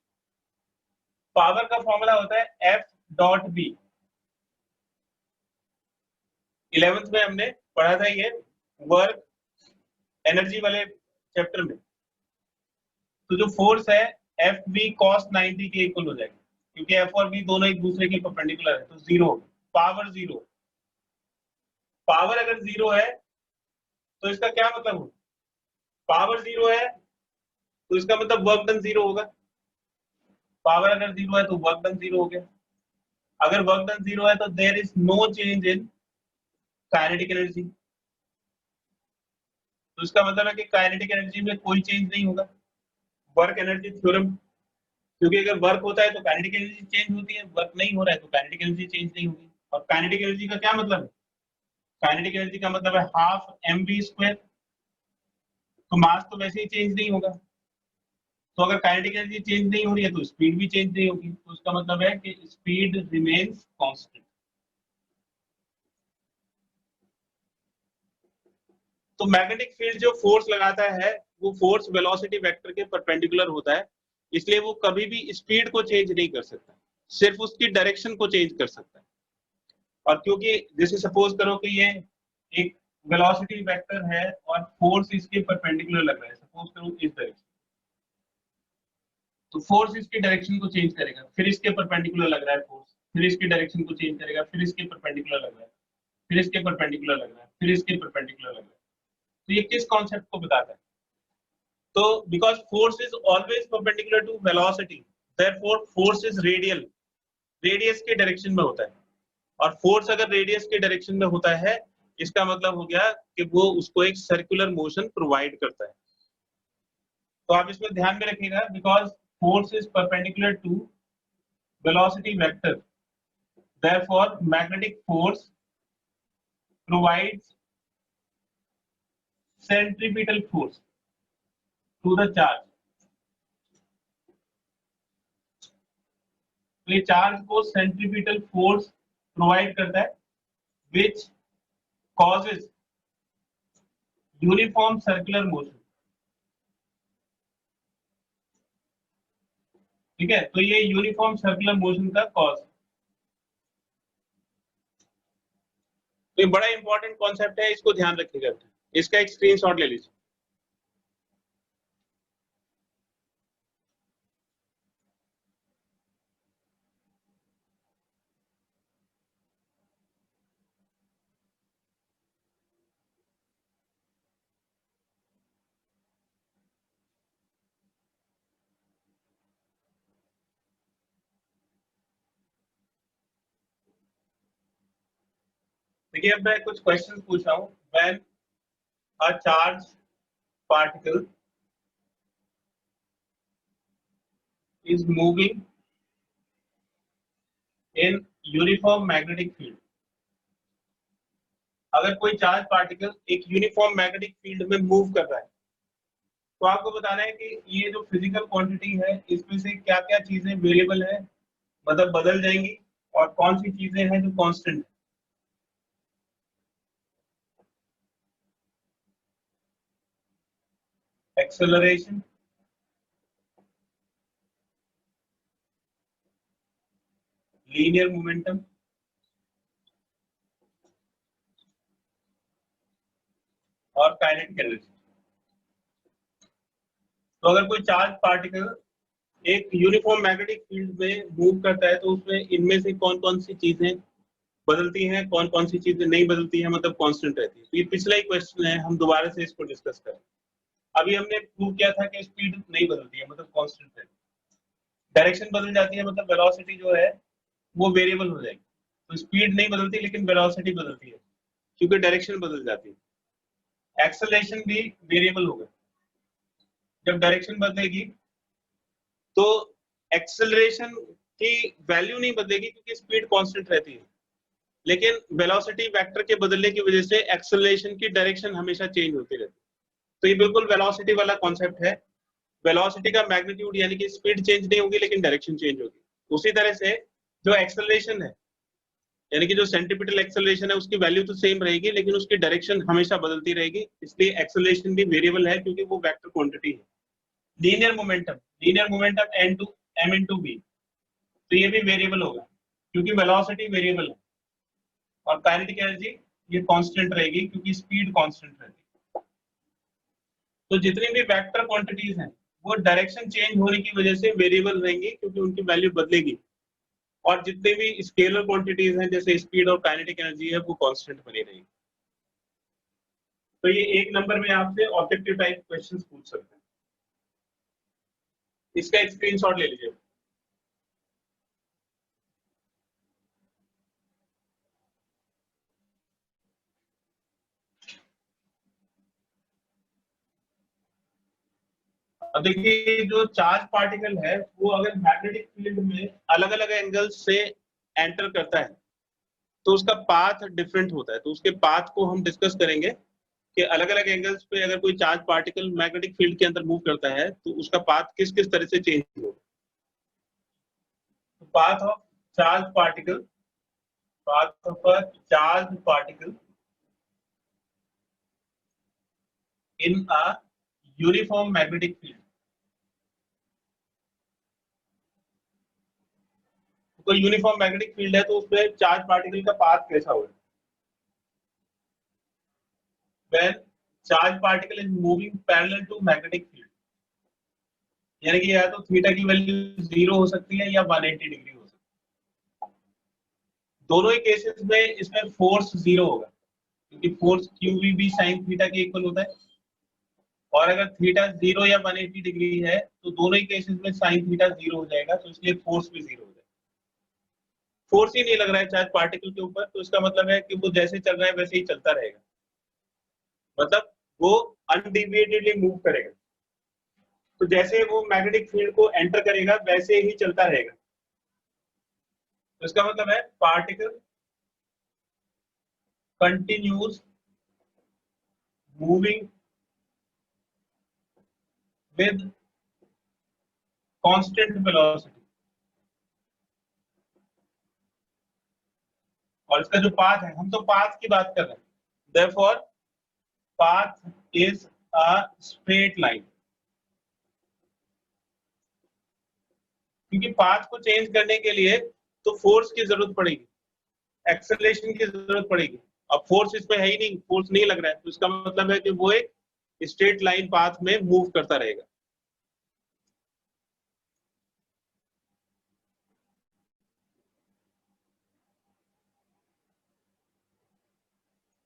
पावर का फॉर्मूला होता है F डॉट B, 11th में हमने पढ़ा था ये वर्क एनर्जी वाले चैप्टर में। तो जो फोर्स है एफ बी कॉस 90 के इक्वल हो जाएगा, क्योंकि एफ और बी दोनों एक दूसरे के परपेंडिकुलर है, तो जीरो, पावर जीरो। पावर अगर जीरो है तो इसका क्या मतलब होगा? पावर जीरो है तो इसका मतलब वर्क डन जीरो होगा। पावर अगर जीरो है तो वर्क डन जीरो हो गया। अगर वर्क डन जीरो है तो there is no change in kinetic energy, तो इसका मतलब है कि काइनेटिक एनर्जी में कोई चेंज नहीं होगा। वर्क एनर्जी थ्योरम, क्योंकि अगर वर्क होता है तो काइनेटिक एनर्जी चेंज होती है, वर्क नहीं हो रहा है तो काइनेटिक एनर्जी चेंज नहीं होगी। और काइनेटिक एनर्जी का क्या मतलब है? काइनेटिक एनर्जी का मतलब है हाफ mv स्क्वायर, तो मास तो वैसे ही चेंज नहीं होगा। तो अगर काइनेटिक एनर्जी चेंज नहीं हो रही है तो स्पीड भी चेंज नहीं होगी, तो इसका मतलब है कि स्पीड रिमेन्स कांस्टेंट। तो मैग्नेटिक फील्ड जो फोर्स लगाता है वो फोर्स वेलोसिटी वेक्टर के परपेंडिकुलर होता है, इसलिए वो कभी भी स्पीड को चेंज नहीं कर सकता, सिर्फ उसकी डायरेक्शन को चेंज कर सकता है। और क्योंकि जैसे सपोज करो कि ये एक वेलोसिटी वेक्टर है और फोर्स इसके परपेंडिकुलर लग रहा है, सपोज करो इस डायरेक्शन, तो फोर्स इसकी डायरेक्शन को चेंज करेगा, फिर इसके परपेंडिकुलर लग रहा है फोर्स, फिर इसकी डायरेक्शन को चेंज करेगा, फिर इसके परपेंडिकुलर लग रहा है, फिर इसके परपेंडिकुलर लग रहा है, फिर इसके परपेंडिकुलर लग रहा है। तो ये किस कॉन्सेप्ट को बताता है? तो because force is always perpendicular to velocity, therefore force is radial, radius के डायरेक्शन में होता है। और फोर्स अगर रेडियस के डायरेक्शन में होता है, इसका मतलब हो गया कि वो उसको एक सर्कुलर मोशन प्रोवाइड करता है। तो आप इसमें ध्यान में रखिएगा, because force is perpendicular to velocity vector, therefore magnetic force provides centripetal force to the charge. तो ये चार्ज को सेंट्रीपिटल फोर्स प्रोवाइड करता है, which causes uniform circular motion. ठीक है, तो ये यूनिफॉर्म सर्कुलर मोशन का कॉज। तो ये बड़ा इंपॉर्टेंट कॉन्सेप्ट है, इसको ध्यान रखिएगा, इसका एक स्क्रीनशॉट ले लीजिए। देखिए अब मैं कुछ क्वेश्चन पूछ रहा हूँ। When a charge particle is moving in uniform magnetic field, अगर कोई चार्ज पार्टिकल एक यूनिफॉर्म मैग्नेटिक फील्ड में मूव कर रहा है, तो आपको बताना है कि ये जो फिजिकल क्वांटिटी है इसमें से क्या क्या चीजें वेरिएबल है, मतलब बदल जाएंगी, और कौन सी चीजें हैं जो कांस्टेंट है। एक्सेलरेशन, लीनियर मोमेंटम और काइनेटिक एनर्जी। तो अगर कोई चार्ज पार्टिकल एक यूनिफॉर्म मैग्नेटिक फील्ड में मूव करता है तो उसमें इनमें से कौन कौन सी चीजें बदलती हैं, कौन कौन सी चीजें नहीं बदलती हैं, मतलब कांस्टेंट रहती है। तो ये पिछला ही क्वेश्चन है, हम दोबारा से इसको डिस्कस करें। अभी हमने प्रूव किया था कि स्पीड नहीं बदलती है, मतलब कांस्टेंट रहती है। डायरेक्शन बदल जाती है, मतलब वेलोसिटी जो है वो वेरिएबल हो जाएगी। तो स्पीड नहीं बदलती लेकिन वेलोसिटी बदलती है, क्योंकि डायरेक्शन बदल जाती है। एक्सेलरेशन भी वेरिएबल होगा। जब डायरेक्शन बदलेगी तो एक्सेलरेशन की वैल्यू नहीं बदलेगी, क्योंकि स्पीड कांस्टेंट रहती है। लेकिन वेलोसिटी वेक्टर के बदलने की वजह से एक्सेलरेशन की डायरेक्शन हमेशा चेंज होती रहती है। तो ये बिल्कुल वेलोसिटी वाला कॉन्सेप्ट है। वेलोसिटी का मैग्नीट्यूड यानी कि स्पीड चेंज नहीं होगी लेकिन डायरेक्शन चेंज होगी। उसी तरह से जो एक्सेलरेशन है, यानी कि जो सेंटीपिटल एक्सेलरेशन है, उसकी वैल्यू तो सेम रहेगी लेकिन उसकी डायरेक्शन हमेशा बदलती रहेगी। इसलिए एक्सेलरेशन भी वेरिएबल है, क्योंकि वो वेक्टर क्वांटिटी है। Linear momentum N to M into B, तो ये भी वेरिएबल होगा क्योंकि वेलोसिटी वेरिएबल है। और काइनेटिक एनर्जी ये कांस्टेंट रहेगी क्योंकि स्पीड कांस्टेंट रहेगी। तो जितनी भी वेक्टर क्वांटिटीज हैं वो डायरेक्शन चेंज होने की वजह से वेरिएबल रहेंगी, क्योंकि उनकी वैल्यू बदलेगी। और जितने भी स्केलर क्वांटिटीज हैं जैसे स्पीड और काइनेटिक एनर्जी है, वो कांस्टेंट बनी रहेगी। तो ये एक नंबर में आपसे ऑब्जेक्टिव टाइप क्वेश्चंस पूछ सकते हैं। इसका एक स्क्रीनशॉट ले लीजिए। अब देखिए, जो चार्ज पार्टिकल है वो अगर मैग्नेटिक फील्ड में अलग अलग एंगल से एंटर करता है तो उसका पाथ डिफरेंट होता है। तो उसके पाथ को हम डिस्कस करेंगे कि अलग अलग एंगल्स पे अगर कोई चार्ज पार्टिकल मैग्नेटिक फील्ड के अंदर मूव करता है तो उसका पाथ किस किस तरह से चेंज होगा। तो path of charge particle, path of a charge particle in a uniform magnetic field. कोई यूनिफॉर्म मैग्नेटिक फील्ड है तो उसमें चार्ज पार्टिकल का पाथ कैसा होगा। When charge particle is moving parallel to magnetic field, यानी कि या तो थीटा की वैल्यू 0 हो सकती है या 180 डिग्री हो सकती है। दोनों ही केसेस में इसमें फोर्स 0 होगा, क्योंकि फोर्स क्यू भी साइन थीटा के इक्वल होता है। और अगर थीटा 0 या 180 डिग्री है तो दोनों ही केसेस में साइन थीटा 0 हो जाएगा, तो इसलिए फोर्स भी 0 हो जाएगा। फोर्स ही नहीं लग रहा है चार्ज पार्टिकल के ऊपर, तो इसका मतलब है कि वो जैसे चल रहा है वैसे ही चलता रहेगा, मतलब वो अनडिविएटेडली मूव करेगा। तो जैसे वो मैग्नेटिक फील्ड को एंटर करेगा वैसे ही चलता रहेगा। तो इसका मतलब है particle continues moving with constant velocity. और इसका जो पाथ है, हम तो पाथ की बात कर रहे हैं, therefore path is a straight line. क्योंकि पाथ को चेंज करने के लिए तो फोर्स की जरूरत पड़ेगी, एक्सेलरेशन की जरूरत पड़ेगी। अब फोर्स इसमें है ही नहीं, फोर्स नहीं लग रहा है, तो इसका मतलब है कि वो एक स्ट्रेट लाइन पाथ में मूव करता रहेगा।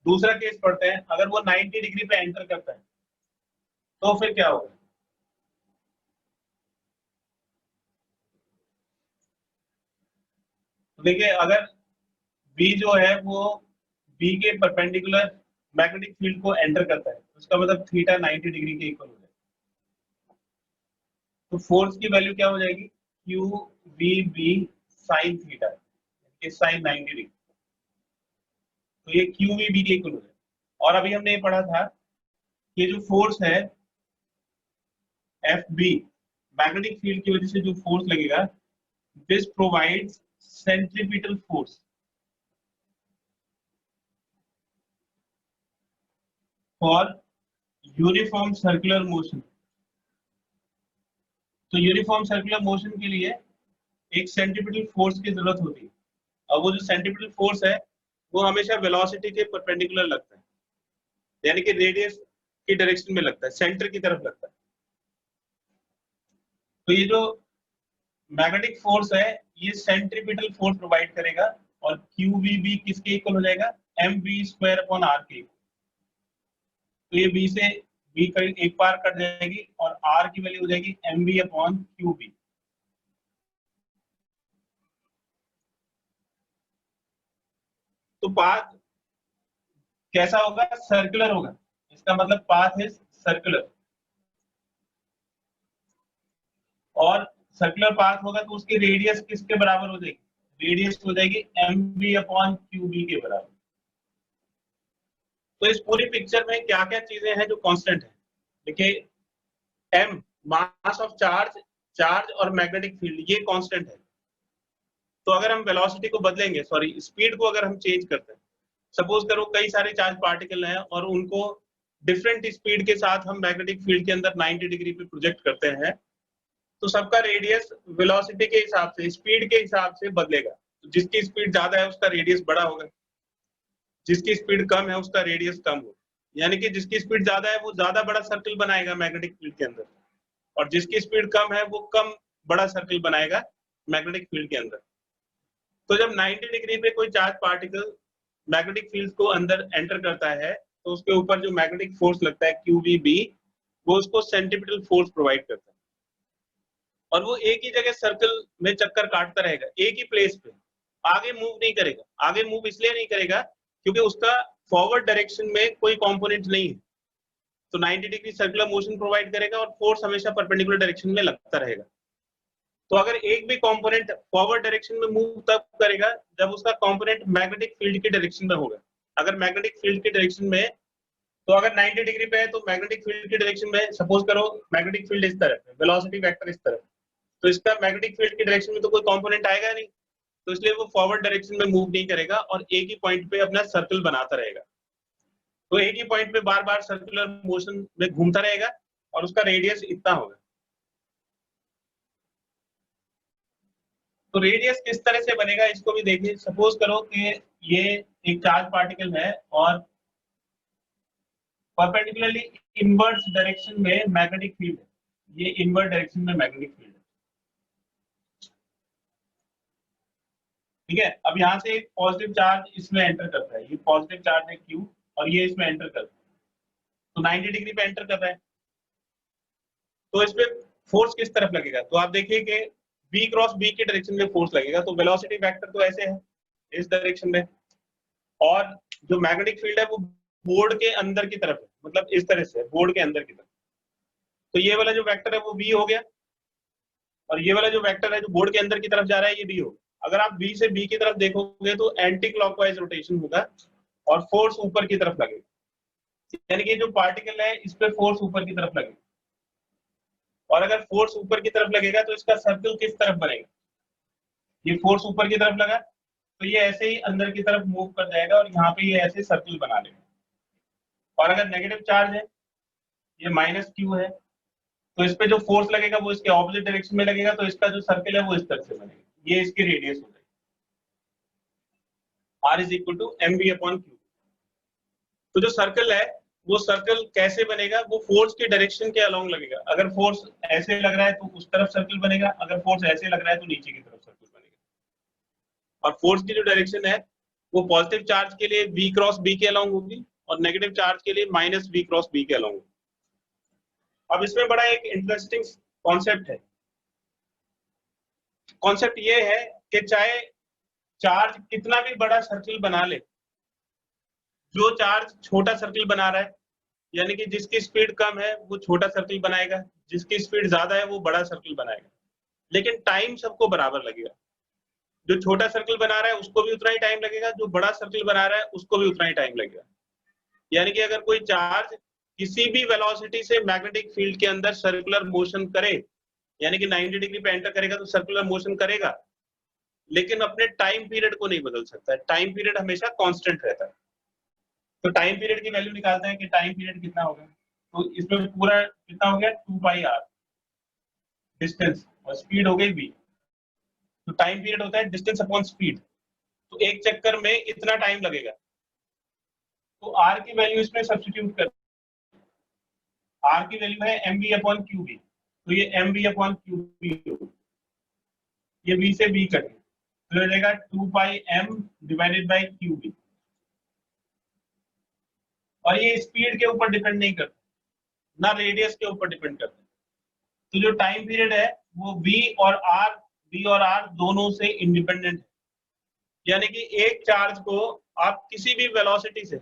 दूसरा केस पढ़ते हैं, अगर वो 90 डिग्री पे एंटर करता है तो फिर क्या होगा। तो देखिए, अगर बी जो है वो बी के परपेंडिकुलर मैग्नेटिक फील्ड को एंटर करता है, तो उसका मतलब थीटा 90 डिग्री के इक्वल हो जाएगा। तो फोर्स की वैल्यू क्या हो जाएगी, Q V B sine theta, sine 90 degree. तो ये क्यू वी बी के इक्वल हो जाएगा। और अभी हमने ये पढ़ा था कि जो फोर्स है एफ बी, मैग्नेटिक फील्ड की वजह से जो फोर्स लगेगा, this provides centripetal force for uniform circular motion. तो यूनिफॉर्म सर्कुलर मोशन के लिए एक सेंट्रीपिटल फोर्स की जरूरत होती है। और वो जो सेंट्रीपिटल फोर्स है वो हमेशा वेलोसिटी के परपेंडिकुलर लगता है, यानी कि रेडियस की डायरेक्शन में लगता है, सेंटर की तरफ लगता है। तो ये जो मैग्नेटिक फोर्स है ये सेंट्रीपिटल फोर्स प्रोवाइड करेगा और QVB किसके इक्वल हो जाएगा, mv² अपॉन r के। तो ये b से b का एक बार कट जाएगी और r की वैल्यू हो जाएगी mv अपॉन QB। तो पाथ कैसा होगा, सर्कुलर होगा, इसका मतलब पाथ इज सर्कुलर। और सर्कुलर पाथ होगा तो उसकी रेडियस किसके बराबर हो जाएगी, रेडियस हो जाएगी mv अपॉन QB के बराबर। तो इस पूरी पिक्चर में क्या क्या चीजें हैं जो कांस्टेंट है, देखिए m mass of charge, charge और मैग्नेटिक फील्ड ये कांस्टेंट है। तो अगर हम वेलोसिटी को बदलेंगे, सॉरी स्पीड को अगर हम चेंज करते हैं, सपोज करो कई सारे चार्ज पार्टिकल हैं और उनको डिफरेंट स्पीड के साथ हम मैग्नेटिक फील्ड के अंदर 90 डिग्री पे प्रोजेक्ट करते हैं, तो सबका रेडियस वेलोसिटी के हिसाब से, स्पीड के हिसाब से बदलेगा। तो जिसकी स्पीड ज्यादा है उसका रेडियस बड़ा होगा, जिसकी स्पीड कम है उसका रेडियस कम होगा। यानी कि जिसकी स्पीड ज्यादा है वो ज्यादा बड़ा सर्कल बनाएगा मैग्नेटिक फील्ड के अंदर, और जिसकी स्पीड कम है वो कम बड़ा सर्कल बनाएगा मैग्नेटिक फील्ड के अंदर। तो जब 90 डिग्री पे कोई चार्ज पार्टिकल मैग्नेटिक फील्ड को अंदर एंटर करता है तो उसके ऊपर जो मैग्नेटिक फोर्स लगता है QVB, वो उसको सेंट्रीपिटल फोर्स प्रोवाइड करता है और वो एक ही जगह सर्कल में चक्कर काटता रहेगा, एक ही प्लेस पे, आगे मूव नहीं करेगा। आगे मूव इसलिए नहीं करेगा क्योंकि उसका फॉरवर्ड डायरेक्शन में कोई कंपोनेंट नहीं है, तो 90 डिग्री सर्कुलर मोशन प्रोवाइड करेगा और फोर्स हमेशा परपेंडिकुलर डायरेक्शन में लगता रहेगा। तो अगर एक भी कंपोनेंट फॉरवर्ड डायरेक्शन में मूव तब करेगा जब उसका कंपोनेंट मैग्नेटिक फील्ड के डायरेक्शन में होगा। अगर मैग्नेटिक फील्ड के डायरेक्शन में, तो अगर 90 डिग्री पे है तो मैग्नेटिक फील्ड के डायरेक्शन में, सपोज करो मैग्नेटिक फील्ड इस तरफ है, वेलोसिटी वेक्टर इस तरफ, तो इसका मैग्नेटिक फील्ड के डायरेक्शन में तो कोई कंपोनेंट आएगा नहीं, तो इसलिए वो फॉरवर्ड डायरेक्शन में मूव नहीं करेगा और एक ही पॉइंट पे अपना सर्कल बनाता रहेगा। तो एक ही पॉइंट पे बार बार सर्कुलर मोशन में घूमता रहेगा और उसका रेडियस इतना होगा। तो रेडियस किस तरह से बनेगा इसको भी देखिए। सपोज करो कि ये एक चार्ज पार्टिकल है और परपेंडिकुलरली इनवर्स डायरेक्शन में मैग्नेटिक फील्ड है, ये इनवर्स डायरेक्शन में मैग्नेटिक फील्ड है, ठीक है। अब यहाँ से एक पॉजिटिव चार्ज इसमें एंटर करता है, ये पॉजिटिव चार्ज है Q और ये इसमें एंटर करता है, तो 90 डिग्री पे एंटर कर रहा है। तो इस पे फोर्स किस तरफ लगेगा, तो आप देखिए कि B क्रॉस B के डायरेक्शन में फोर्स लगेगा, तो वेलोसिटी वेक्टर तो ऐसे है इस डायरेक्शन में, और जो मैग्नेटिक फील्ड है वो बोर्ड के अंदर की तरफ है, मतलब इस तरह से बोर्ड के अंदर की तरफ। तो ये वाला जो वेक्टर है वो B हो गया और ये वाला जो वेक्टर है जो बोर्ड के अंदर की तरफ जा रहा है ये B होगा। अगर आप B से B की तरफ देखोगे तो एंटी क्लॉकवाइज रोटेशन होगा और फोर्स ऊपर की तरफ लगेगा, यानी कि जो पार्टिकल है इस पे फोर्स ऊपर की तरफ लगेगा। और अगर फोर्स ऊपर की तरफ लगेगा तो इसका सर्कल किस तरफ बनेगा, ये फोर्स ऊपर की तरफ लगा तो ये ऐसे ही अंदर की तरफ मूव कर जाएगा और यहाँ पे ये ऐसे सर्कल बना लेगा। और अगर नेगेटिव चार्ज है, ये -Q है, तो इस पे जो फोर्स लगेगा वो इसके ऑपोजिट डायरेक्शन में लगेगा, तो इसका जो सर्कल है वो इस तरह से बनेगा, ये इसकी रेडियस हो जाएगी, R is equal to mv upon Q। तो जो सर्कल है वो सर्कल कैसे बनेगा, वो फोर्स के डायरेक्शन के अलोंग लगेगा। अगर फोर्स ऐसे लग रहा है तो उस तरफ सर्कल बनेगा, अगर फोर्स ऐसे लग रहा है तो नीचे की तरफ सर्कल बनेगा। और फोर्स की जो डायरेक्शन है वो पॉजिटिव चार्ज के लिए V क्रॉस B के अलोंग होगी और नेगेटिव चार्ज के लिए -V क्रॉस B के अलोंग होगी। अब इसमें बड़ा एक इंटरेस्टिंग कॉन्सेप्ट है। कॉन्सेप्ट ये है कि चाहे चार्ज कितना भी बड़ा सर्कल बना ले, जो चार्ज छोटा सर्कल बना रहा है, यानी कि जिसकी स्पीड कम है वो छोटा सर्कल बनाएगा, जिसकी स्पीड ज्यादा है वो बड़ा सर्कल बनाएगा, लेकिन टाइम सबको बराबर लगेगा। जो छोटा सर्कल बना रहा है उसको भी उतना ही टाइम लगेगा, जो बड़ा सर्कल बना रहा है उसको भी उतना ही टाइम लगेगा। यानी कि अगर कोई चार्ज किसी भी वेलोसिटी से मैग्नेटिक फील्ड के अंदर सर्कुलर मोशन करे, यानी कि 90 डिग्री पे एंटर करेगा तो सर्कुलर मोशन करेगा, लेकिन अपने टाइम पीरियड को नहीं बदल सकता है, टाइम पीरियड हमेशा कांस्टेंट रहता है। तो टाइम पीरियड की वैल्यू निकालते हैं कि टाइम पीरियड कितना होगा, तो इसमें पूरा कितना हो गया 2πr, डिस्टेंस और स्पीड हो गई v। तो टाइम पीरियड होता है डिस्टेंस अपॉन स्पीड, तो एक चक्कर में इतना टाइम लगेगा। तो r की वैल्यू इसमें सब्स्टिट्यूट कर, r की वैल्यू है mv अपॉन qb, तो ये mv अपॉन qb होगा। ये v से b कट गया, तो हो जाएगा 2 pi m divided by Q B. और ये स्पीड के ऊपर डिपेंड नहीं करता, ना रेडियस के ऊपर डिपेंड करता है। तो जो टाइम पीरियड है वो v और r दोनों से इंडिपेंडेंट है। यानी कि एक चार्ज को आप किसी भी वेलोसिटी से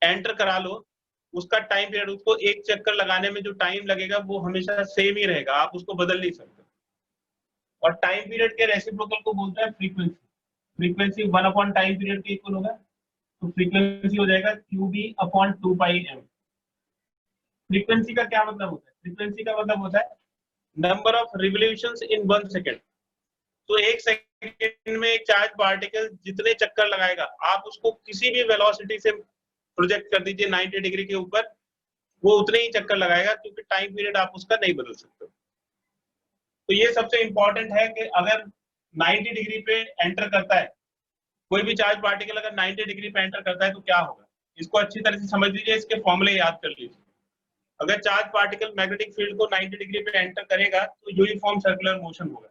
एंटर करा लो, उसका टाइम पीरियड, उसको एक चक्कर लगाने में जो टाइम लगेगा वो हमेशा सेम ही रहेगा, आप उसको बदल नहीं सकते। और टाइम पीरियड के रेसिप्रोकल को बोलते हैं frequency. Frequency 1 upon time period के इक्वल होगा, तो फ्रीक्वेंसी हो जाएगा QB upon 2 pi m। Frequency का क्या मतलब होता है? फ्रीक्वेंसी का मतलब होता है number of revolutions in 1 second. तो एक सेकेंड में एक चार्ज पार्टिकल जितने चक्कर लगाएगा, आप उसको किसी भी वेलोसिटी से प्रोजेक्ट कर दीजिए 90 डिग्री के ऊपर, वो उतने ही चक्कर लगाएगा, क्योंकि टाइम पीरियड आप उसका नहीं बदल सकते। तो ये सबसे इंपॉर्टेंट है कि अगर 90 डिग्री पे एंटर करता है कोई भी चार्ज पार्टिकल, अगर 90 डिग्री पे एंटर करता है तो क्या होगा, इसको अच्छी तरह से समझ लीजिए, इसके फॉर्मूले याद कर लीजिए। अगर चार्ज पार्टिकल मैग्नेटिक फील्ड को 90 डिग्री पे एंटर करेगा तो यूनिफॉर्म सर्कुलर मोशन होगा,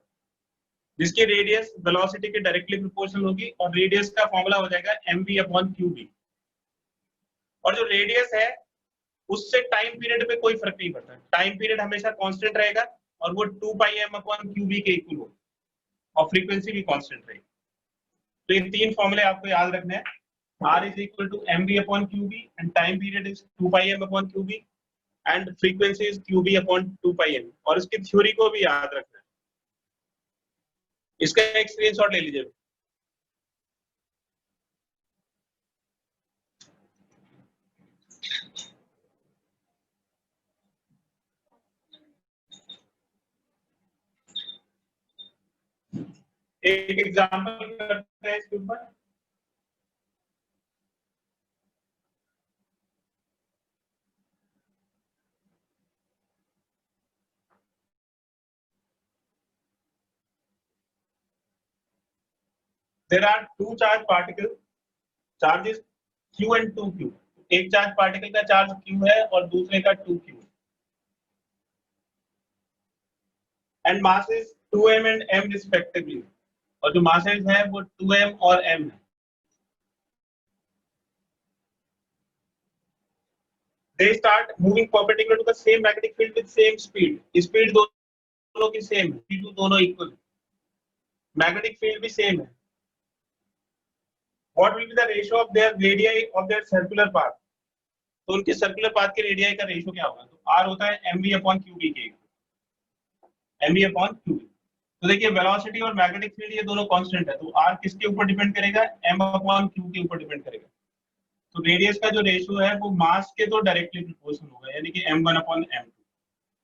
जिसकी रेडियस वेलोसिटी के डायरेक्टली प्रोपोर्शनल होगी, और रेडियस का फॉर्मूला हो जाएगा mv अपॉन क्यूबी। और जो रेडियस है उससे टाइम पीरियड पे कोई फर्क नहीं पड़ता, टाइम पीरियड हमेशा कांस्टेंट रहेगा, और वो 2 पाई m अपॉन क्यूबी के इक्वल होगा, और फ्रीक्वेंसी भी कांस्टेंट रहेगी। तो ये तीन फॉर्मूले आपको याद रखने हैं। R is equal to mv upon qb and time period is 2 pi m upon qb and frequency is qb upon 2 pi m। और इसकी थ्योरी को भी याद रखना है, इसका एक स्क्रीनशॉट ले लीजिए। एक एग्जांपल करते हैं इसके ऊपर। There are two charge particles, charges q and 2q। एक चार्ज पार्टिकल का चार्ज q है और दूसरे का 2q, and mass is 2m and m respectively। और जो masses है वो 2m और m है। They start moving perpendicular to the same magnetic field with same speed। Speed दोनों की सेम है, v2 दोनों इक्वल है, मैग्नेटिक फील्ड भी सेम है। What will be the ratio of their radii of their circular path? तो उनके circular path के रेडियाई का रेशियो क्या होगा? तो r होता है mv अपॉन qb के, mv अपॉन qb। तो देखिए वेलोसिटी और मैग्नेटिक फील्ड ये दोनों कांस्टेंट है, तो r किसके ऊपर डिपेंड करेगा? m अपॉन q के ऊपर डिपेंड करेगा। तो रेडियस का जो रेशियो है वो मास के तो डायरेक्टली प्रोपोर्शनल होगा, यानी कि m1 अपॉन m2,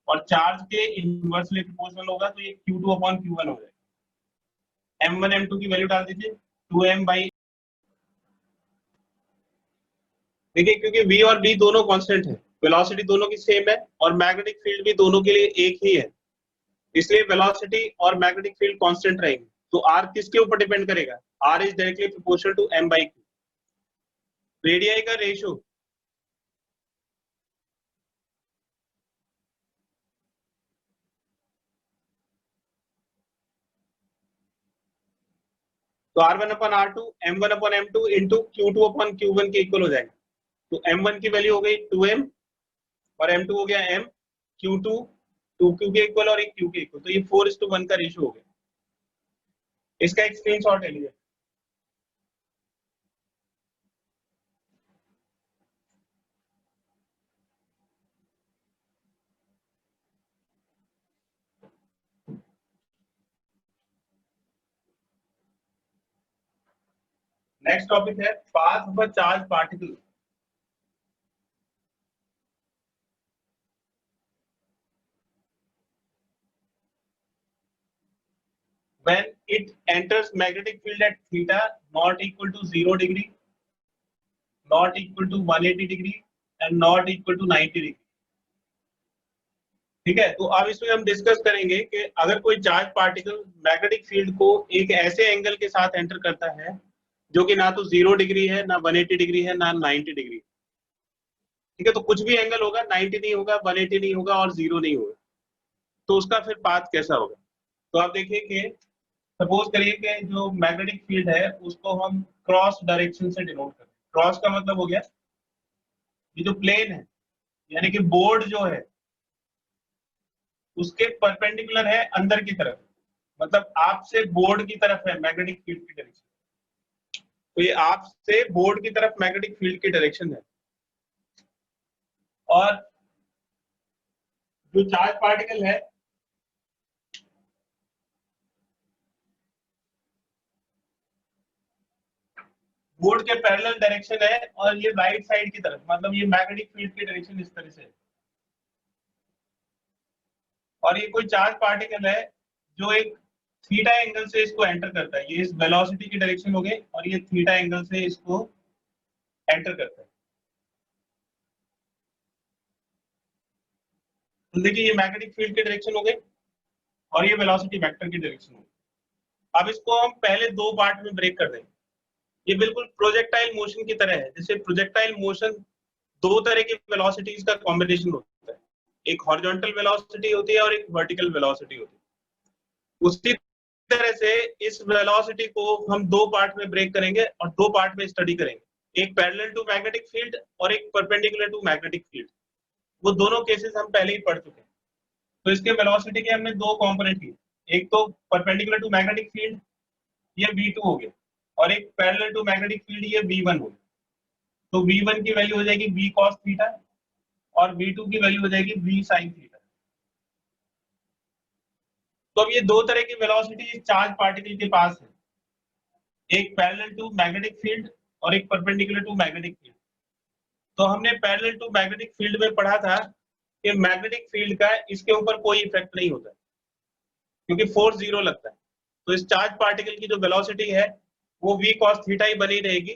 और चार्ज के इनवर्सली प्रोपोर्शनल होगा, तो ये q2 अपॉन q1 हो जाएगा। m1 m2 की वैल्यू डाल दीजिए 2m बाई, देखिए क्योंकि v और b दोनों कांस्टेंट है, वेलोसिटी दोनों की सेम है, और मैग्नेटिक फील्ड भी दोनों के लिए एक ही है, इसलिए वेलोसिटी और मैग्नेटिक फील्ड कांस्टेंट रहेंगे। तो r किसके ऊपर डिपेंड करेगा? r is directly proportional to m by q। Radii का रेशियो तो r1 upon r2 m1 upon m2 into q2 upon q1 के इक्वल हो जाएगा। तो m1 की वैल्यू हो गई 2m और m2 हो गया m, q2 2q के इक्वल और एक q के इक्वल, तो ये 4:1 का रेशियो हो गया। इसका एक स्क्रीनशॉट ले लीजिए। नेक्स्ट टॉपिक है path of a charge particle. When it enters magnetic field at theta not equal to 0 degree, not equal to 180 degree and not equal to 90 degree। ठीक है, तो अब इसमें हम डिस्कस करेंगे कि अगर कोई चार्ज पार्टिकल मैग्नेटिक फील्ड को एक ऐसे एंगल के साथ एंटर करता है जो कि ना तो 0 डिग्री है, ना 180 डिग्री है, ना 90 डिग्री। ठीक है, तो कुछ भी एंगल होगा, 90 नहीं होगा, 180 नहीं होगा और 0 नहीं होगा, तो उसका फिर पाथ कैसा होगा? तो आप देखिए कि सपोज करिए कि जो मैग्नेटिक फील्ड है उसको हम क्रॉस डायरेक्शन से डिनोट करें। क्रॉस का मतलब हो गया ये जो प्लेन है, यानी कि बोर्ड जो है उसके परपेंडिकुलर है अंदर की तरफ, मतलब आपसे बोर्ड की तरफ है मैग्नेटिक फील्ड की डायरेक्शन। तो ये आपसे बोर्ड की तरफ मैग्नेटिक फील्ड की डायरेक्शन है। और जो चार्ज पार्टिकल है बोर्ड के पैरेलल डायरेक्शन है और ये राइट साइड की तरफ, मतलब ये मैग्नेटिक फील्ड की डायरेक्शन इस तरह से है। और ये कोई चार्ज पार्टिकल है जो एक थीटा एंगल से इसको एंटर करता है, ये इस वेलोसिटी की डायरेक्शन हो गई और ये थीटा एंगल से इसको एंटर करता है। तो देखिए ये मैग्नेटिक फील्ड की डायरेक्शन हो गई और ये वेलोसिटी वेक्टर की डायरेक्शन हो गई। अब इसको हम पहले दो पार्ट में ब्रेक कर देंगे। ये बिल्कुल प्रोजेक्टाइल मोशन की तरह है। जैसे प्रोजेक्टाइल मोशन दो तरह की वेलोसिटीज का कॉम्बिनेशन होता है, एक हॉरिजॉन्टल वेलोसिटी होती है और एक वर्टिकल वेलोसिटी होती है। उसी तरह से इस वेलोसिटी को हम दो पार्ट में ब्रेक करेंगे और दो पार्ट में स्टडी करेंगे, एक पैरेलल टू मैग्नेटिक फील्ड और एक परपेंडिकुलर टू मैग्नेटिक फील्ड। वो दोनों केसेस हम पहले ही पढ़ चुके हैं। तो इसके वेलोसिटी के हमने दो कंपोनेंट किए, एक तो परपेंडिकुलर टू मैग्नेटिक फील्ड ये v2 हो गया और एक पैरेलल टू मैग्नेटिक फील्ड ये v1 हो गया। तो v1 की वैल्यू हो जाएगी v cos थीटा और v2 की वैल्यू हो जाएगी v sin थीटा। तो अब ये दो तरह की वेलोसिटी चार्ज पार्टिकल के पास है, एक पैरेलल टू मैग्नेटिक फील्ड और एक परपेंडिकुलर टू मैग्नेटिक फील्ड। तो हमने पैरेलल टू मैग्नेटिक फील्ड में पढ़ा था कि मैग्नेटिक फील्ड का इसके ऊपर कोई इफेक्ट नहीं होता क्योंकि फोर्स जीरो लगता है। तो इस चार्ज पार्टिकल की जो वेलोसिटी है वो v cos थीटा ही बनी रहेगी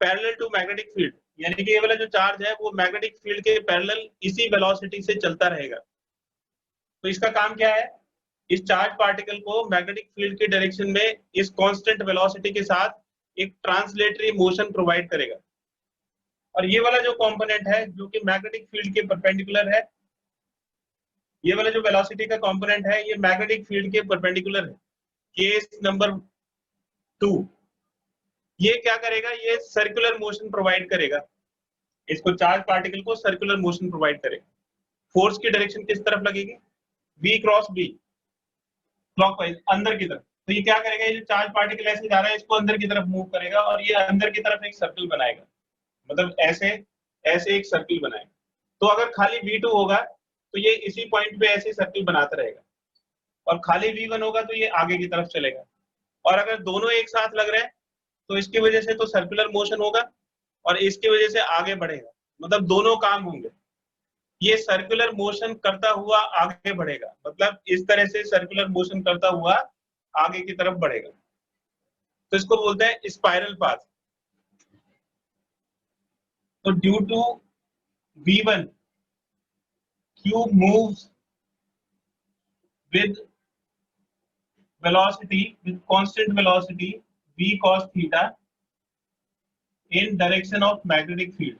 पैरेलल टू मैग्नेटिक फील्ड, यानी कि ये वाला जो चार्ज है वो मैग्नेटिक फील्ड के पैरेलल इसी वेलोसिटी से चलता रहेगा। तो इसका काम क्या है, इस चार्ज पार्टिकल को मैग्नेटिक फील्ड के डायरेक्शन में इस कांस्टेंट वेलोसिटी के साथ एक ट्रांसलेटरी मोशन प्रोवाइड करेगा। और ये वाला जो कंपोनेंट है जो कि मैग्नेटिक फील्ड के परपेंडिकुलर है, ये वाला जो वेलोसिटी का कंपोनेंट है ये मैग्नेटिक फील्ड के परपेंडिकुलर है, केस नंबर 2। ये क्या करेगा, ये सर्कुलर मोशन प्रोवाइड करेगा, इसको चार्ज पार्टिकल को सर्कुलर मोशन प्रोवाइड करेगा। फोर्स की डायरेक्शन किस तरफ लगेगी, v क्रॉस b, क्लॉकवाइज अंदर की तरफ। तो ये क्या करेगा, ये जो चार्ज पार्टिकल ऐसे जा रहा है इसको अंदर की तरफ मूव करेगा और ये अंदर की तरफ एक सर्कल बनाएगा, मतलब ऐसे ऐसे एक सर्कल बनाएगा। तो अगर खाली v2 होगा तो ये इसी पॉइंट पे ऐसे सर्कल बनाता रहेगा और खाली v1 होगा तो ये आगे की तरफ चलेगा। और अगर दोनों एक साथ लग रहे हैं तो इसकी वजह से तो सर्कुलर मोशन होगा और इसकी वजह से आगे बढ़ेगा, मतलब दोनों काम होंगे। ये सर्कुलर मोशन करता हुआ आगे बढ़ेगा, मतलब इस तरह से सर्कुलर मोशन करता हुआ आगे की तरफ बढ़ेगा। तो इसको बोलते हैं स्पाइरल पाथ। तो due to v1 q moves with velocity, with constant velocity v cos theta in direction of magnetic field.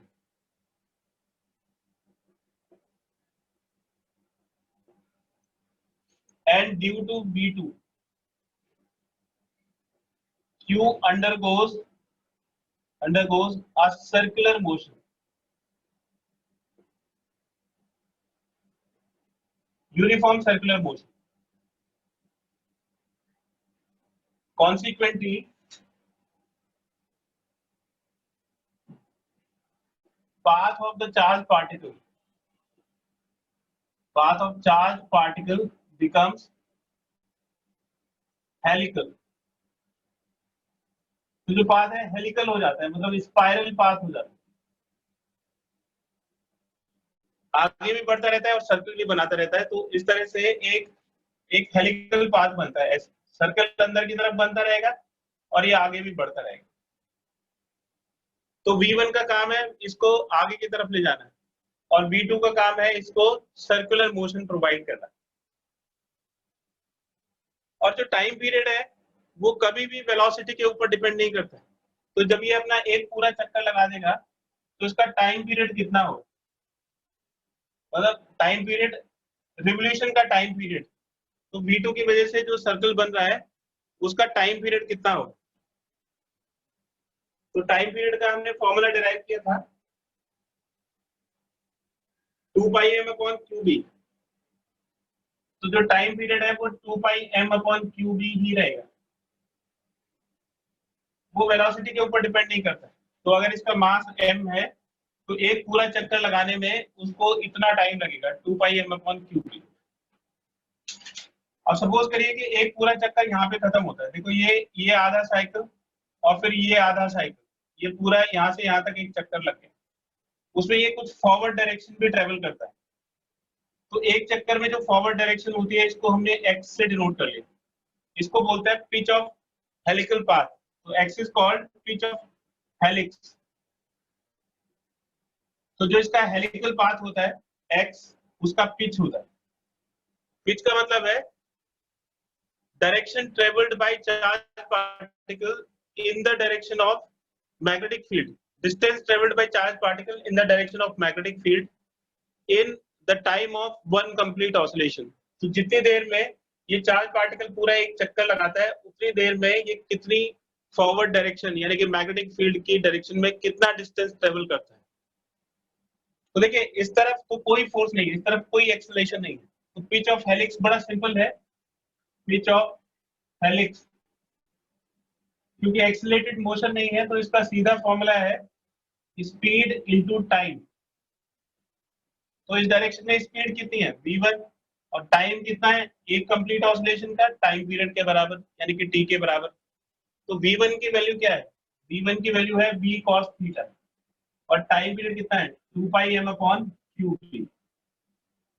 And due to v2 q undergoes a circular motion, uniform circular motion. Consequently, path of charge particle becomes helical. तो जो path है helical हो जाता है, मतलब spiral path हो जाता है, आगे भी बढ़ता रहता है और सर्कल भी बनाता रहता है। तो इस तरह से एक एक हेलिकल पाथ बनता है, सर्कल अंदर की तरफ बनता रहेगा और ये आगे भी बढ़ता रहेगा। तो v1 का काम है इसको आगे की तरफ ले जाना है और v2 का काम है इसको सर्कुलर मोशन प्रोवाइड करना। और जो टाइम पीरियड है वो कभी भी वेलोसिटी के ऊपर डिपेंड नहीं करता। तो जब ये अपना एक पूरा चक्कर लगा देगा तो इसका टाइम पीरियड कितना हो, मतलब टाइम पीरियड, रिवोल्यूशन का टाइम पीरियड। तो v2 की वजह से जो सर्कल बन रहा है उसका टाइम पीरियड कितना होगा। तो टाइम पीरियड का हमने फॉर्मूला डिराइव किया था 2 पाई एम अपॉन क्यू बी। तो जो टाइम पीरियड है वो 2 पाई एम अपॉन क्यू बी ही रहेगा, वो वेलोसिटी के ऊपर डिपेंड नहीं करता। तो अगर इसका मास m है तो एक पूरा चक्कर लगाने में उसको इतना टाइम लगेगा 2 पाई एम अपॉन क्यू बी। और सपोज करिए कि एक पूरा चक्कर यहाँ पे खत्म होता है, देखो ये आधा साइकिल और फिर ये आधा साइकिल, ये पूरा यहाँ से यहाँ तक एक चक्कर लग गया, उसमें ये कुछ फॉरवर्ड डायरेक्शन भी ट्रेवल करता है। तो एक चक्कर में जो फॉरवर्ड डायरेक्शन होती है इसको हमने एक्स से डिनोट कर लिया, इसको बोलते हैं पिच ऑफ हेलिकल पाथ। तो x is called pitch of helix. तो जो इसका हेलिकल पाथ होता है एक्स, उसका पिच होता है। पिच का मतलब है direction travelled by charge particle in the direction of magnetic field, distance travelled by charge particle in the direction of magnetic field in the time of one complete oscillation. तो जितनी देर में ये charge particle पूरा एक चक्कर लगाता है उतनी देर में ये कितनी फॉरवर्ड डायरेक्शन यानी कि मैग्नेटिक फील्ड की डायरेक्शन में कितना डिस्टेंस ट्रेवल करता है। तो देखिए इस तरफ तो कोई फोर्स नहीं है, इस तरफ कोई एक्सेलरेशन नहीं है। तो पिच ऑफ हेलिक्स बड़ा सिंपल है, पिच ऑफ हेलिक्स, क्योंकि एक्सेलरेटेड मोशन नहीं है तो इसका सीधा फॉर्मूला है स्पीड इनटू टाइम। तो इस डायरेक्शन में स्पीड कितनी है v1 और टाइम कितना है एक कंप्लीट ऑसिलेशन का टाइम पीरियड के बराबर यानी कि t के बराबर। तो v1 की वैल्यू क्या है, v1 की वैल्यू है v cos थीटा और टाइम पीरियड कितना है 2 पाई m अपॉन qt।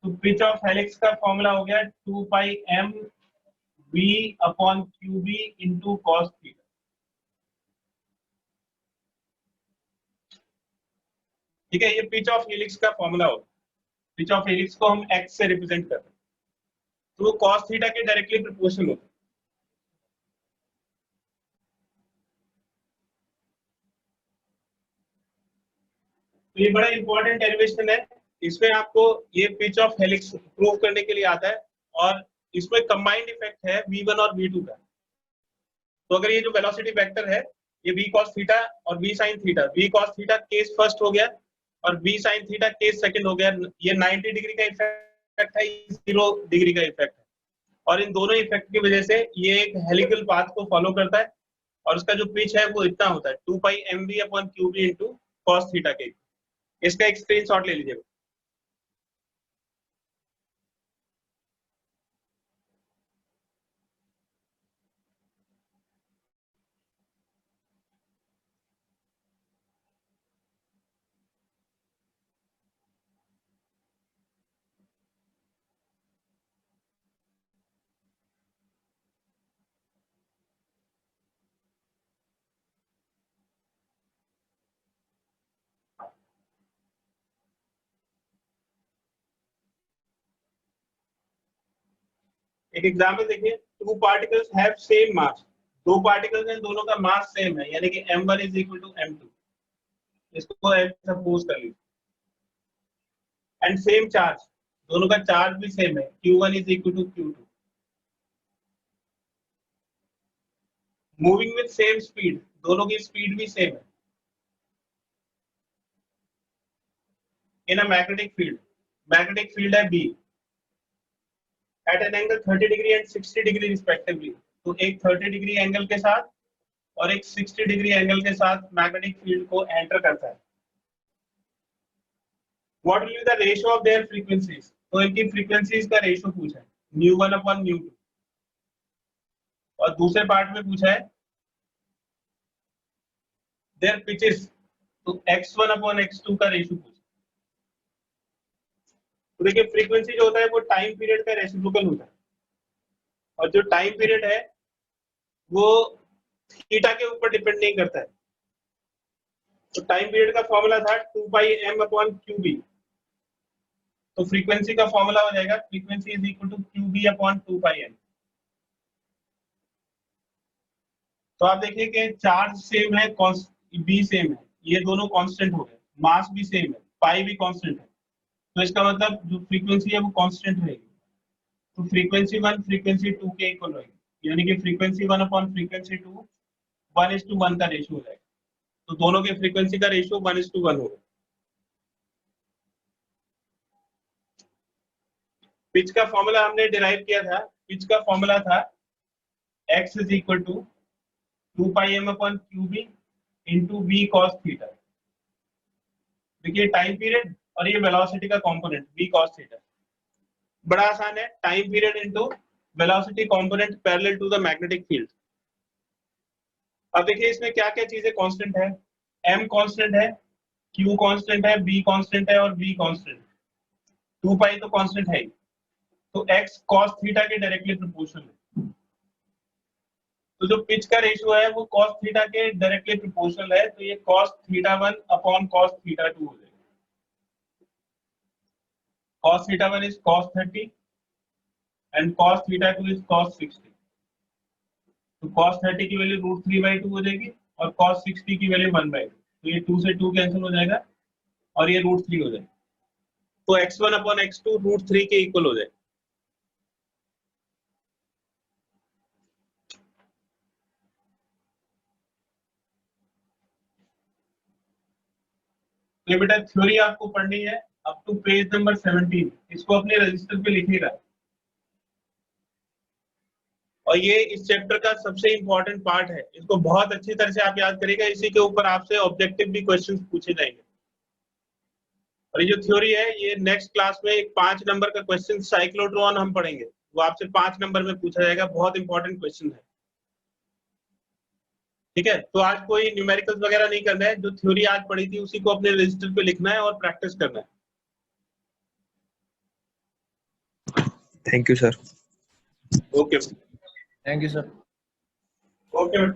तो पिच ऑफ हेलिक्स का फॉर्मूला हो गया 2 pi m v upon qb into cos theta. ठीक है, ये पिच ऑफ हेलिक्स का फॉर्मूला होगा। पिच ऑफ हेलिक्स को हम x से रिप्रेजेंट करते हैं तो वो cos थीटा के डायरेक्टली प्रोपोर्शनल होता है। तो ये बड़ा इंपॉर्टेंट डेरिवेशन है, इसमें आपको ये पिच ऑफ हेलिक्स प्रूव करने के लिए आता है और इसमें कंबाइंड इफेक्ट है v1 और v2 का। तो अगर ये जो वेलोसिटी वेक्टर है ये v cos थीटा और v sin theta, v cos theta case first हो गया और v sin theta case second हो गया, ये 90 डिग्री का इफेक्ट है, 0 डिग्री का इफेक्ट है और इन दोनों इफेक्ट की वजह से ये एक हेलिकल पाथ को फॉलो करता है और उसका जो पिच है वो इतना होता है 2 पाई mv upon qb into cos theta के। इसका एक स्क्रीनशॉट ले लीजिएगा। एक एग्जांपल देखिए, two particles have same mass, दो पार्टिकल्स हैं दोनों का मास सेम है यानी कि m1 is equal to m2, इसको सपोज कर लीजिए, एंड सेम चार्ज, दोनों का चार्ज भी सेम है q1 is equal to q2, moving with same speed, दोनों की स्पीड भी सेम है, इन अ मैग्नेटिक फील्ड है b at an angle 30 degree and 60 degree respectively. तो एक 30 डिग्री एंगल के साथ और एक 60 डिग्री एंगल के साथ मैग्नेटिक फील्ड को एंटर करता है। What will be the ratio of their frequencies, तो इनकी फ्रीक्वेंसीज का रेशियो पूछा है ν1 अपॉन ν2 और दूसरे पार्ट में पूछा है देयर पिचेस, तो x1 अपॉन x2 का रेशियो पूछा। तो देखिए फ्रीक्वेंसी जो होता है वो टाइम पीरियड का रेसिप्रोकल होता है और जो टाइम पीरियड है वो थीटा के ऊपर डिपेंड नहीं करता है। तो टाइम पीरियड का फॉर्मूला था 2 पाई m अपॉन qb, तो फ्रीक्वेंसी का फॉर्मूला हो जाएगा frequency is equal to qb upon 2 pi m। तो आप देखिए कि चार्ज सेम है, b सेम है, ये दोनों कांस्टेंट हो गए, मास भी सेम है, पाई भी कांस्टेंट है, तो इसका मतलब जो फ्रीक्वेंसी है वो कांस्टेंट रहेगी। तो फ्रीक्वेंसी 1 फ्रीक्वेंसी 2 के इक्वल रहेगी। यानी कि फ्रीक्वेंसी 1 अपॉन फ्रीक्वेंसी 2 1:1 का रेशियो हो जाएगा। तो दोनों के फ्रीक्वेंसी का रेशियो 1:1 होगा। पिच का फॉर्मूला हमने डिराइव किया था, पिच का फॉर्मूला था x is equal to 2 pi m upon QB into v cos theta. देखिए टाइम पीरियड और ये वेलोसिटी का कंपोनेंट v cos थीटा, बड़ा आसान है, time period into velocity component parallel to the magnetic field. अब देखिए इसमें क्या क्या चीजें कांस्टेंट है, m कांस्टेंट है, q कांस्टेंट है, b कांस्टेंट है और v कांस्टेंट। 2 पाई तो कांस्टेंट है ही, तो x cos थीटा के डायरेक्टली प्रोपोर्शनल है। तो जो पिच का रेशियो है वो cos थीटा के डायरेक्टली प्रोपोर्शनल है, तो ये cos theta 1 upon cos theta 2 हो जाएगा। cos theta 1 is cos 30 and cos theta 2 is cos 60। तो cos 30 की वैल्यू √3/2 हो जाएगी और cos 60 की वैल्यू 1/2। तो ये 2 से 2 कैंसिल हो जाएगा और ये √3 हो जाएगा। तो x1 अपॉन x2 √3 के इक्वल हो जाएगा। तो बेटा थ्योरी आपको पढ़नी है अप टू पेज नंबर 17, इसको अपने रजिस्टर पे लिखिएगा। और ये इस चैप्टर का सबसे इंपॉर्टेंट पार्ट है, इसको बहुत अच्छी तरह से आप याद करिएगा, इसी के ऊपर आपसे ऑब्जेक्टिव भी क्वेश्चंस पूछे जाएंगे। और ये जो थ्योरी है ये नेक्स्ट क्लास में एक 5 नंबर का क्वेश्चन साइक्लोट्रॉन हम पढ़ेंगे, वो आपसे 5 नंबर में पूछा जाएगा, बहुत इंपॉर्टेंट क्वेश्चन है। ठीक है, तो आज कोई न्यूमेरिकल्स वगैरह नहीं करना है, जो थ्योरी आज पढ़ी थी उसी को अपने रजिस्टर पे लिखना है और प्रैक्टिस करना है। Thank you sir. Okay, thank you sir. Okay.